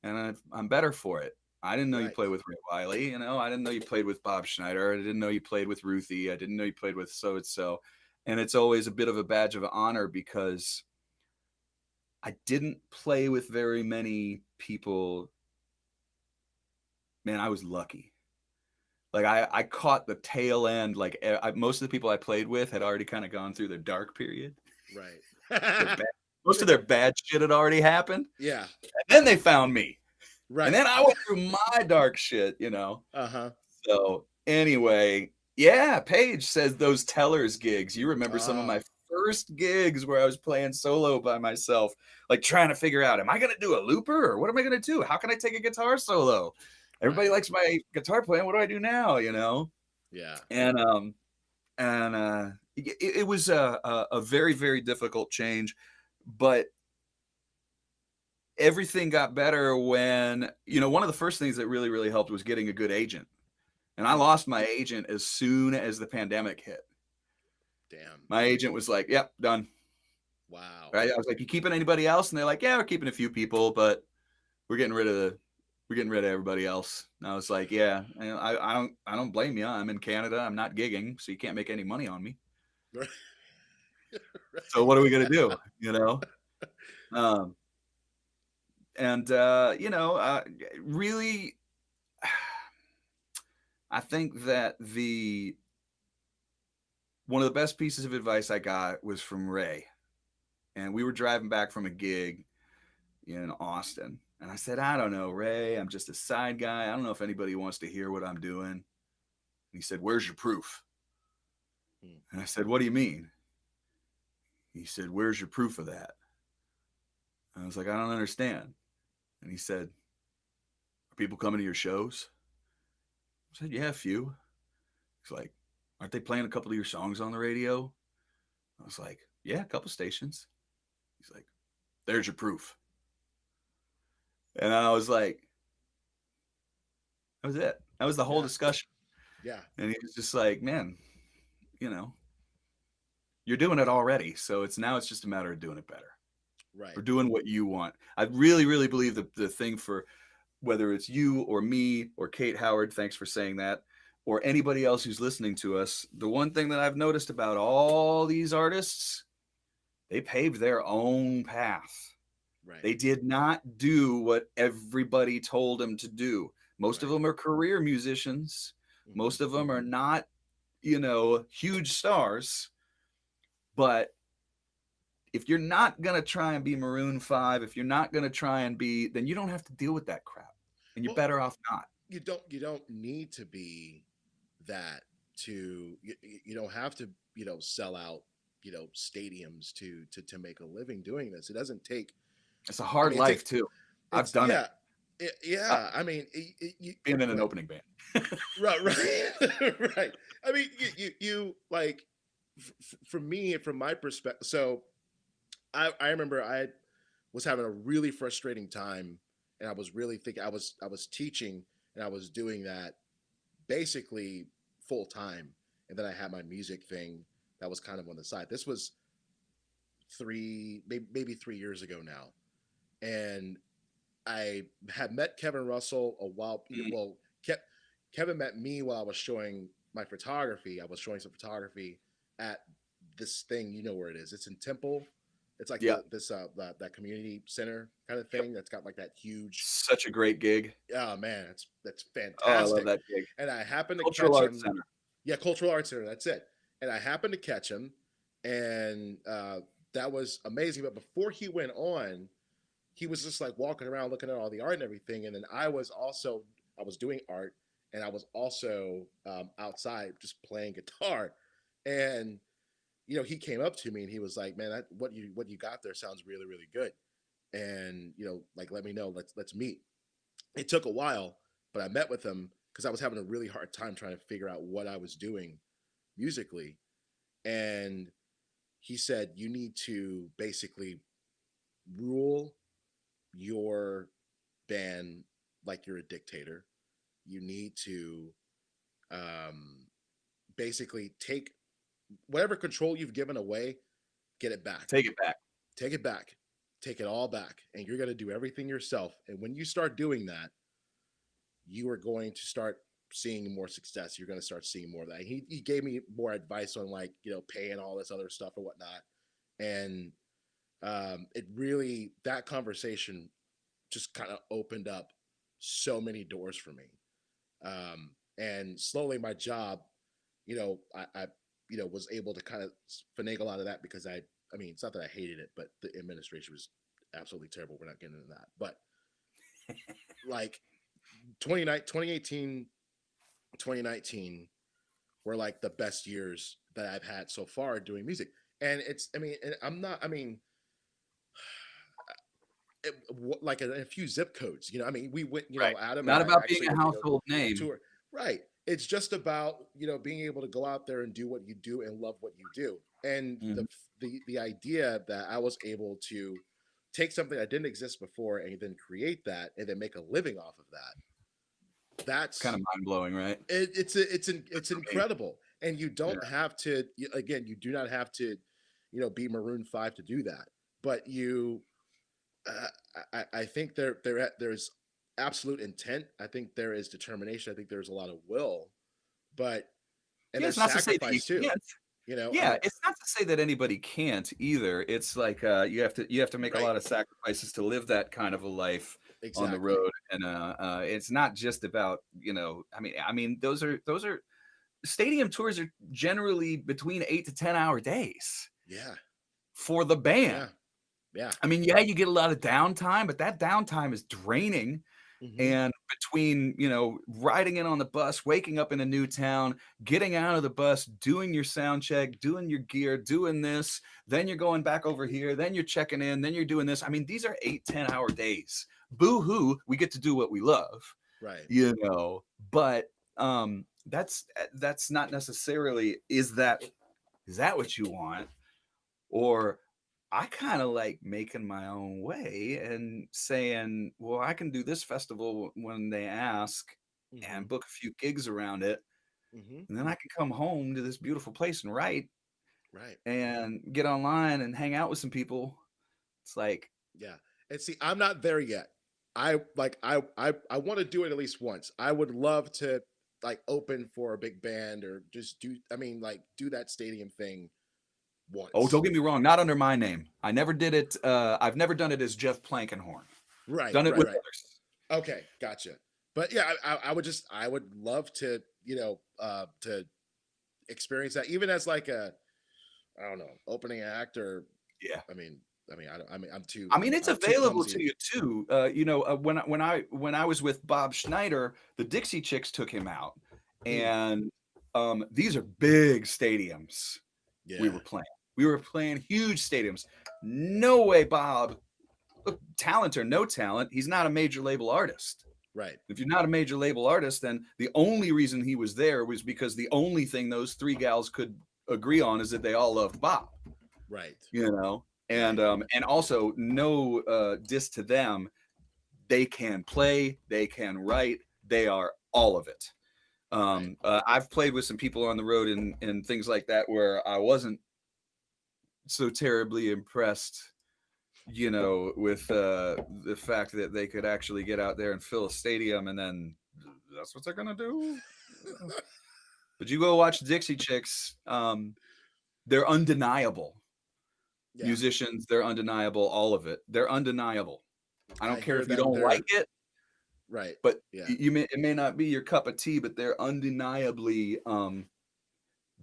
And I'm better for it. I didn't know you played with Ray Wiley. I didn't know you played with Bob Schneider. I didn't know you played with Ruthie. I didn't know you played with so-and-so. And it's always a bit of a badge of honor because I didn't play with very many people. Man, I was lucky. Like I caught the tail end. Like most of the people I played with had already kind of gone through the dark period. Right. Most of their bad shit had already happened. Yeah. And then they found me. Right. And then I went through my dark shit, So anyway, yeah, Paige says those Tellers gigs. You remember some of my first gigs where I was playing solo by myself, like trying to figure out, am I going to do a looper or what am I going to do? How can I take a guitar solo? Everybody Right. likes my guitar playing. What do I do now? You know? Yeah. And it was a very, very difficult change, but everything got better when, you know, one of the first things that really, really helped was getting a good agent. And I lost my agent as soon as the pandemic hit. Damn. My agent was like, yep, done. Wow. Right. I was like, you keeping anybody else? And they're like, yeah, we're keeping a few people, but we're getting rid of everybody else. And I was like, yeah, I don't blame you. I'm in Canada. I'm not gigging, so you can't make any money on me. Right. So what are we gonna do? You know? Um, and you know, really, I think that one of the best pieces of advice I got was from Ray, and we were driving back from a gig in Austin, and I said, I don't know, Ray, I'm just a side guy. I don't know if anybody wants to hear what I'm doing. And he said, where's your proof? And I said, what do you mean? He said, where's your proof of that? And I was like, I don't understand. And he said, are people coming to your shows? I said, yeah, a few. He's like, aren't they playing a couple of your songs on the radio? I was like, yeah, a couple stations. He's like, there's your proof. And I was like, that was it. That was the whole discussion. Yeah. And he was just like, man, you know, you're doing it already. So it's just a matter of doing it better. Right. Or doing what you want. I really, really believe that the thing for whether it's you or me or Kate Howard, thanks for saying that, or anybody else who's listening to us, the one thing that I've noticed about all these artists, they paved their own path. Right. They did not do what everybody told them to do. Most of them are career musicians. Most of them are not, you know, huge stars. But if you're not going to try and be Maroon 5, if you're not going to try and be, then you don't have to deal with that crap. And you're better off not. You don't need to be that you don't have to, you know, sell out, you know, stadiums to make a living doing this. It doesn't take. It's a hard life too. I've done it. Yeah. I mean, being in an opening band. Right. Right. I mean, you like, for me, from my perspective. So I remember I was having a really frustrating time, and I was really thinking I was teaching, and I was doing that basically full time, and then I had my music thing that was kind of on the side. This was maybe 3 years ago now, and I had met Kevin Russell a while. Well, Kevin met me while I was showing my photography. I was showing some photography at this thing. You know where it is? It's in Temple. It's like that community center kind of thing that's got like that huge. Such a great gig. Oh man, that's fantastic. Oh, I love that gig. And I happened to Cultural catch Arts him. Center. Yeah, Cultural Arts Center. That's it. And I happened to catch him, and that was amazing. But before he went on, he was just like walking around looking at all the art and everything. And then I was doing art, and I was also outside just playing guitar. And you know, he came up to me and he was like, "Man, what you got there sounds really, really good. And you know, like, let me know. Let's meet." It took a while, but I met with him because I was having a really hard time trying to figure out what I was doing musically. And he said, "You need to basically rule your band like you're a dictator. You need to basically take whatever control you've given away, get it back. Take it back. Take it back. Take it all back. And you're going to do everything yourself. And when you start doing that, you are going to start seeing more success. You're going to start seeing more of that." He gave me more advice on, like, you know, paying all this other stuff or whatnot. And it really, that conversation just kind of opened up so many doors for me. And slowly my job, you know, I you know, was able to kind of finagle out of that because I mean, it's not that I hated it, but the administration was absolutely terrible. We're not getting into that. But like 2018, 2019 were like the best years that I've had so far doing music. And it's, I mean, and I'm not, I mean, like a few zip codes, you know, I mean, we went, you Right. know, Adam and Not I about being actually a went to go household name. tour. Right. It's just about, you know, being able to go out there and do what you do and love what you do. And Mhm. the idea that I was able to take something that didn't exist before and then create that and then make a living off of that. It's kind That's of mind blowing, right? it's For me. incredible. And you Yeah. don't have to, again, you do not have to, you know, be Maroon 5 to do that. But you uh, I think there's absolute intent. I think there is determination. I think there's a lot of will, but and Yeah, it's there's not to say that you sacrifice too. can't. You know, I Yeah, mean, it's not to say that anybody can't either. It's like you have to make a right? lot of sacrifices to live that kind of a life on the Exactly. road, and it's not just about I mean those are stadium tours are generally between 8 to 10 hour days Yeah, for the band. yeah, yeah. I mean, yeah, you get a lot of downtime, but that downtime is draining. Hmm. And between, riding in on the bus, waking up in a new town, getting out of the bus, doing your sound check, doing your gear, doing this, then you're going back over here, then you're checking in, then you're doing this. I mean, these are 8, 10 hour days. Boo hoo, we get to do what we love, Right. but that's not necessarily is that what you want? Or I kind of like making my own way and saying, well, I can do this festival when they ask and Hmm. book a few gigs around it. Hmm. And then I can come home to this beautiful place and write Right. and get online and hang out with some people. It's like, Yeah. And see, I'm not there yet. I want to do it at least once. I would love to like open for a big band or just do, I mean, like do that stadium thing oh, don't once. get me wrong, not under my name. I never did it. I've never done it as Jeff Plankenhorn. Right, Done it right, with right. others. Okay, gotcha. But yeah, I would love to, you know, to experience that even as like a, I don't know, opening act or, Yeah. I mean, I'm too, I mean, it's I'm too available to clumsy. you too. When I was with Bob Schneider, the Dixie Chicks took him out, Mm, and these are big stadiums. We yeah, were playing. We were playing huge stadiums. No way, Bob. Look, talent or no talent, he's not a major label artist. right, If you're not a major label artist, then the only reason he was there was because the only thing those three gals could agree on is that they all loved Bob. right, You know, and right, and also no diss to them. They can play, they can write, they are all of it. right. I've played with some people on the road and things like that where I wasn't so terribly impressed, with the fact that they could actually get out there and fill a stadium, and then that's what they're gonna do. But you go watch Dixie Chicks, they're undeniable Yeah, musicians, they're undeniable, all of it. They're undeniable. I I don't care hear if you that don't like they're it, right. but Yeah, it may not be your cup of tea, but they're undeniably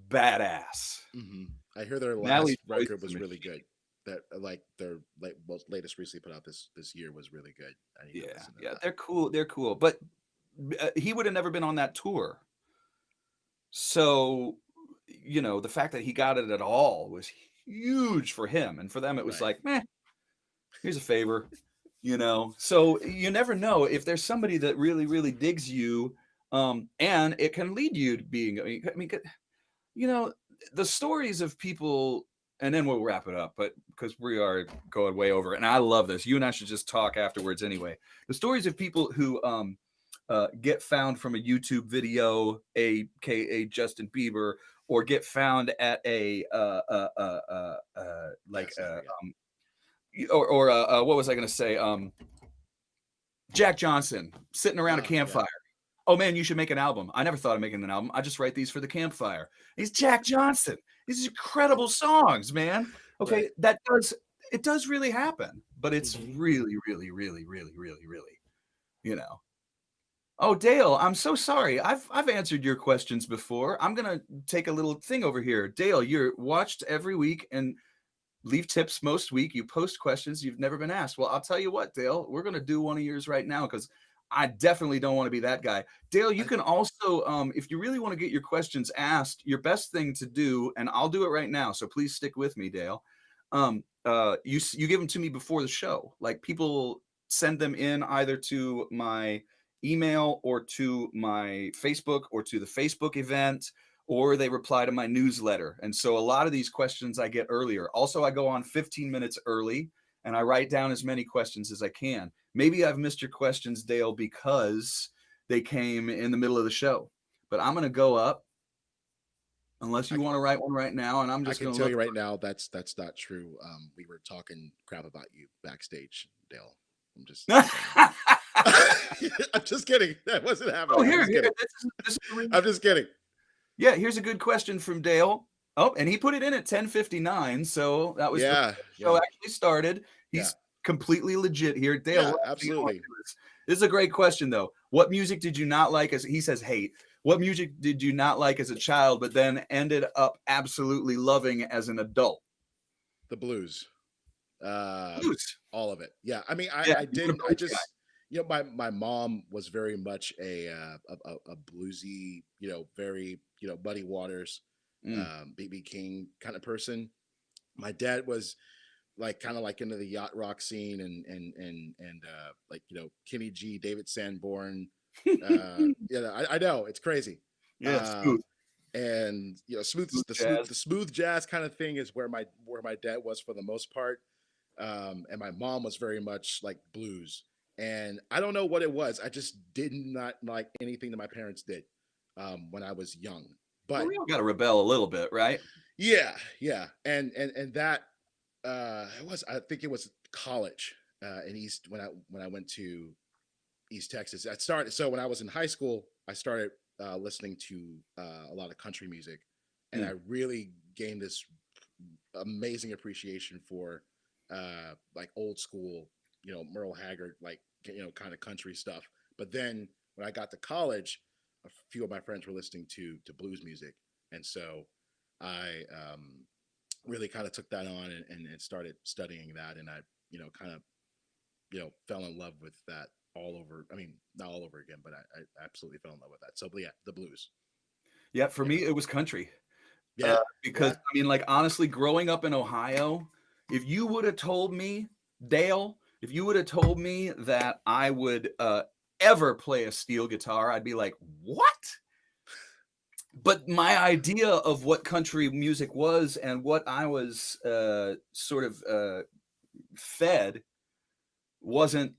badass. hmm, I hear their Natalie last Joyce record is a was really machine. good. That like their most latest recently put out this year was really good. I need to Yeah, listen to yeah, that. they're cool. They're cool, but he would have never been on that tour. So, the fact that he got it at all was huge for him, and for them, it was Right. like, meh, here's a favor. So you never know if there's somebody that really, really digs you, and it can lead you to being. I mean, you know, the stories of people, and then we'll wrap it up, but because we are going way over, and I love this. You and I should just talk afterwards anyway. The stories of people who get found from a YouTube video, aka Justin Bieber, or get found at a like Yes, I hear you. what was I going to say? Jack Johnson sitting around a Yeah. campfire. Oh man, you should make an album. I never thought of making an album. I just write these for the campfire. He's Jack Johnson. These are incredible songs, man. Okay, Right. it does really happen, but it's Hmm. really, really, really, really, really, really, you know. Oh, Dale, I'm so sorry. I've answered your questions before. I'm gonna take a little thing over here. Dale, you're watched every week and leave tips most week. You post questions you've never been asked. Well, I'll tell you what, Dale, we're gonna do one of yours right now because I definitely don't want to be that guy. Dale, you can also, if you really want to get your questions asked, your best thing to do, and I'll do it right now, so please stick with me, Dale. You give them to me before the show. Like, people send them in either to my email or to my Facebook or to the Facebook event, or they reply to my newsletter. And so a lot of these questions I get earlier. Also, I go on 15 minutes early and I write down as many questions as I can. Maybe I've missed your questions, Dale, because they came in the middle of the show. But I'm going to go up, unless you want to write one right now, and I'm I just can going to tell look. you right now that's not true. We were talking crap about you backstage, Dale. I'm just saying. I'm just kidding. That wasn't Oh, happening. I'm here, just kidding. this is the I'm just kidding. Yeah, here's a good question from Dale. Oh, and he put it in at 10:59, so that was the Yeah, show yeah, actually started. yeah, He's completely legit here. Dale, yeah. we're actually going Absolutely. through this. This is a great question, though. What music did you not like as he says hate? What music did you not like as a child, but then ended up absolutely loving as an adult? The blues. Blues. All of it. Yeah. I mean, Yeah, I you're a didn't. I blues guy. just, my mom was very much a bluesy, very Muddy Waters, Mm. BB King kind of person. My dad was like kind of like into the yacht rock scene and like Kenny G, David Sanborn. I know it's crazy. Yeah, Uh, smooth, and smooth jazz. the smooth jazz kind of thing is where my dad was for the most part. And my mom was very much like blues. And I don't know what it was. I just did not like anything that my parents did when I was young. Well, But we all got to rebel a little bit, right? yeah, yeah, and that I think it was college in East when I went to East Texas. I started so when I was in high school, I started listening to a lot of country music, and Mm. I really gained this amazing appreciation for like old school, Merle Haggard, like kind of country stuff. But then when I got to college, a few of my friends were listening to blues music, and so I really kind of took that on and started studying that, and I kind of fell in love with that all over. I mean, not all over again, but I absolutely fell in love with that. So, but yeah, the blues. Yeah, for Yeah, me, it was country. yeah, Because yeah. I mean, like, honestly, growing up in Ohio, if you would have told me, Dale, if you would have told me that I would ever play a steel guitar, I'd be like, what? But my idea of what country music was and what I was sort of fed wasn't,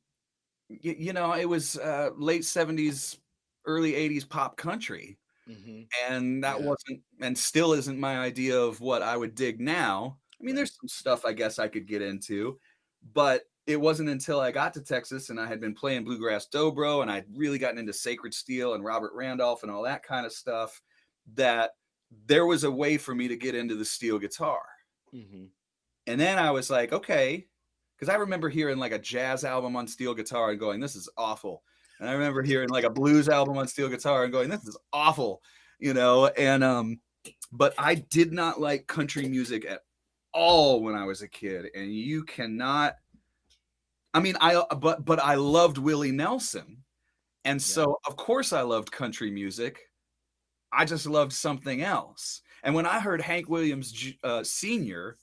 it was late 70s, early 80s pop country. Hmm. And that Yeah, wasn't and still isn't my idea of what I would dig now. I mean, right. there's some stuff I guess I could get into, but it wasn't until I got to Texas and I had been playing bluegrass dobro and I'd really gotten into Sacred Steel and Robert Randolph and all that kind of stuff that there was a way for me to get into the steel guitar. Hmm. And then I was like, okay, because I remember hearing like a jazz album on steel guitar and going, this is awful. And I remember hearing like a blues album on steel guitar and going, this is awful, and but I did not like country music at all when I was a kid. And you cannot, I mean, but I loved Willie Nelson. And Yeah, so of course I loved country music. I just loved something else. And when I heard Hank Williams Sr.,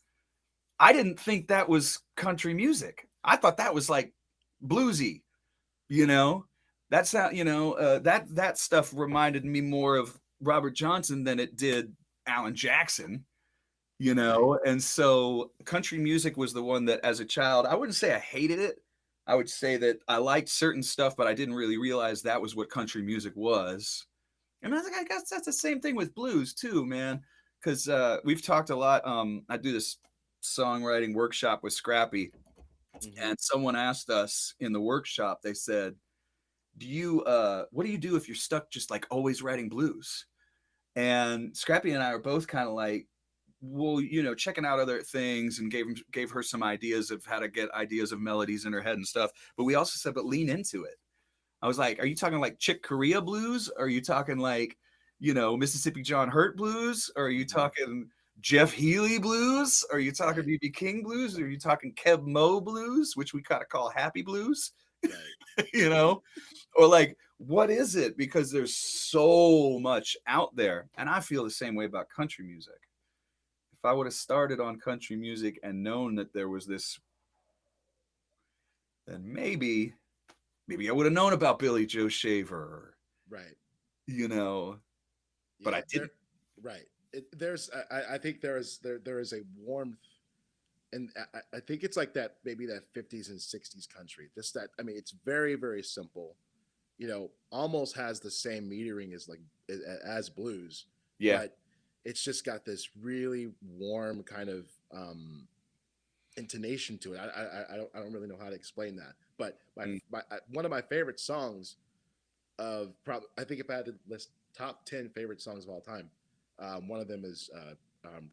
I didn't think that was country music. I thought that was like bluesy, you know. That's how that stuff reminded me more of Robert Johnson than it did Alan Jackson, okay. And so country music was the one that, as a child, I wouldn't say I hated it. I would say that I liked certain stuff, but I didn't really realize that was what country music was. And I was like, I guess that's the same thing with blues too, man. Because we've talked a lot. I do this songwriting workshop with Scrappy, Hmm. and someone asked us in the workshop. They said, "Do you what do you do if you're stuck just like always writing blues?" And Scrappy and I are both kind of like, well, checking out other things, and gave her some ideas of how to get ideas of melodies in her head and stuff. But we also said, but lean into it. I was like, are you talking like Chick Corea blues? Or are you talking like, Mississippi John Hurt blues? Or are you Hmm. talking Jeff Healey blues? Or are you talking Right. BB King blues? Or are you talking Keb Mo blues, which we kind of call happy blues? Right. you know, or like, what is it? Because there's so much out there. And I feel the same way about country music. If I would have started on country music and known that there was this, then maybe I would have known about Billy Joe Shaver, Right. you know, but Yeah. I didn't. Right. There's. I think there is a warmth, and I think it's like that, maybe that 50s and 60s country. Just that. I mean, it's very, very simple. Almost has the same metering as as blues, Yeah. but it's just got this really warm kind of intonation to it. I don't really know how to explain that, but Mm. one of my favorite songs of probably, I think if I had to list top 10 favorite songs of all time, one of them is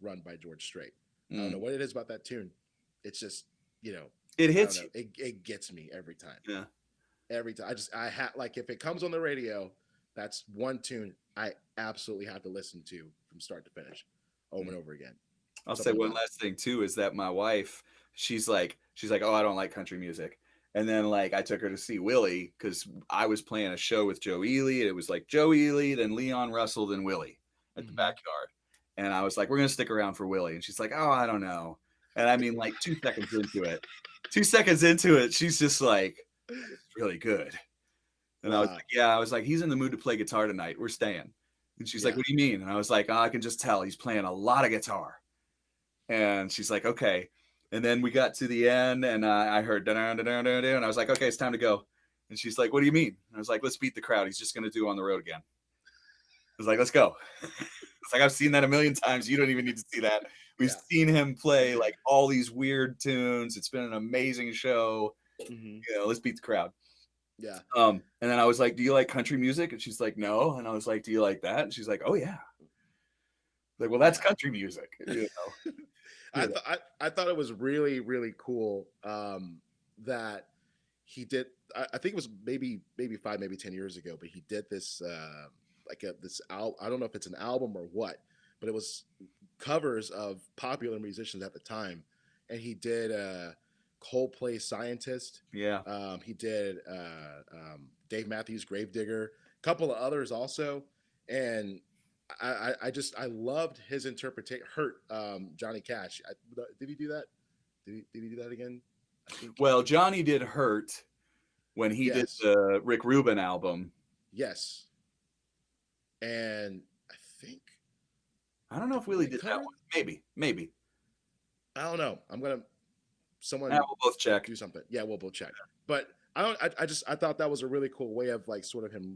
"Run" by George Strait. I don't know Mm. what it is about that tune. It's just you know It I don't hits know. you. It gets me every time. Yeah. Every time. I have, like, if it comes on the radio, that's one tune I absolutely have to listen to from start to finish, over Mm. and over again. I'll say Something one about it. last thing too is that my wife, she's like, oh, I don't like country music. And then like I took her to see Willie because I was playing a show with Joe Ely. It was like Joe Ely, then Leon Russell, then Willie at the backyard. And I was like, we're gonna stick around for Willie. And she's like, oh, I don't know. And I mean, like 2 seconds into it, she's just like, it's really good. And I was Wow. like, yeah, I was like, he's in the mood to play guitar tonight. We're staying. And she's like, Yeah. what do you mean? And I was like, oh, I can just tell he's playing a lot of guitar. And she's like, okay. And then we got to the end, and I heard da-da-da-da-da-da, and I was like, okay, it's time to go. And she's like, what do you mean? And I was like, let's beat the crowd. He's just going to do On the Road Again. I was like, let's go. It's like, I've seen that a million times. You don't even need to see that. We've Yeah. seen him play like all these weird tunes. It's been an amazing show. Mhm. Let's beat the crowd. Yeah. And then I was like, do you like country music? And she's like, no. And I was like, do you like that? And she's like, oh yeah. Like, well, that's Yeah. country music. I thought it was really, really cool, that he did. I think it was maybe 5, maybe 10 years ago, but he did this, this album. I don't know if it's an album or what, but it was covers of popular musicians at the time, and he did Coldplay "Scientist." Yeah. He did Dave Matthews "Gravedigger," a couple of others also, and I loved his interpretation. "Hurt," Johnny Cash. Did he do that? Did he do that again? I think. Well, Johnny did Hurt when he did Yes. the Rick Rubin album. Yes. And I think, I don't know if Willie did that one. Maybe. I don't know. I'm gonna someone We'll both check. do something. Yeah, we'll both check. But I don't. I thought that was a really cool way of, like, sort of him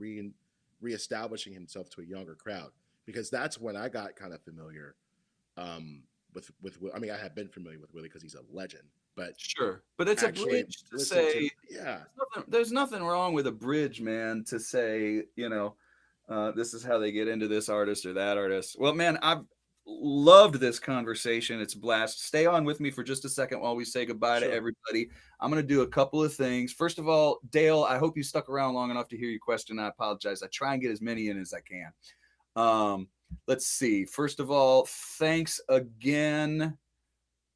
reestablishing himself to a younger crowd, because that's when I got kind of familiar with I mean, I have been familiar with Willie because he's a legend, but Sure, but it's a actually bridge to listen say. yeah, There's nothing wrong with a bridge, man. To say, this is how they get into this artist or that artist. Well, man, I've loved this conversation. It's a blast. Stay on with me for just a second while we say goodbye to Sure. everybody. I'm going to do a couple of things. First of all, Dale, I hope you stuck around long enough to hear your question. I apologize. I try and get as many in as I can. Let's see. First of all, thanks again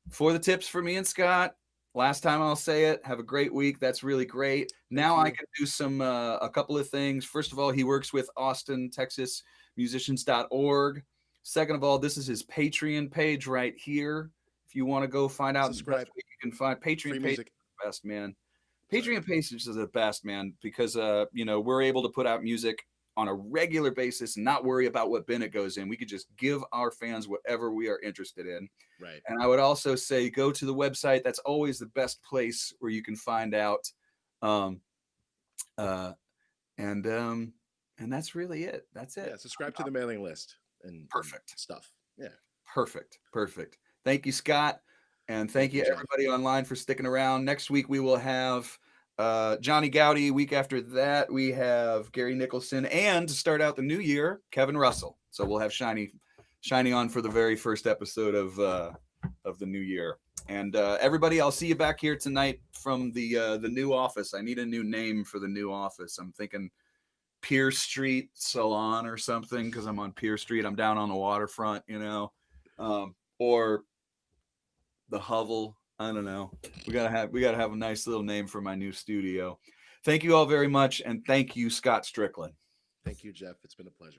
for the tips for me and Scott. Last time I'll say it. Have a great week. That's really great. Now I can do a couple of things. First of all, he works with Austin, Texas musicians.org. Second of all, this is his Patreon page right here. If you want to go find out, subscribe. you can find Patreon page. Best, man. Patreon pages is the best, man, because we're able to put out music on a regular basis and not worry about what bin it goes in. We could just give our fans whatever we are interested in. Right. And I would also say go to the website. That's always the best place where you can find out. And that's really it. That's it. Yeah, subscribe to the mailing list and Perfect stuff. Yeah. Perfect. Thank you, Scott. And thank you everybody online for sticking around. Next week we will have Johnny Gowdy. Week after that we have Gary Nicholson, and to start out the new year, Kevin Russell. So we'll have Shiny on for the very first episode of the new year. And everybody, I'll see you back here tonight from the new office. I need a new name for the new office. I'm thinking Pier Street Salon or something, because I'm on Pier Street. I'm down on the waterfront, or the Hovel. I don't know. We gotta have a nice little name for my new studio. Thank you all very much. And thank you, Scott Strickland. Thank you, Jeff. It's been a pleasure.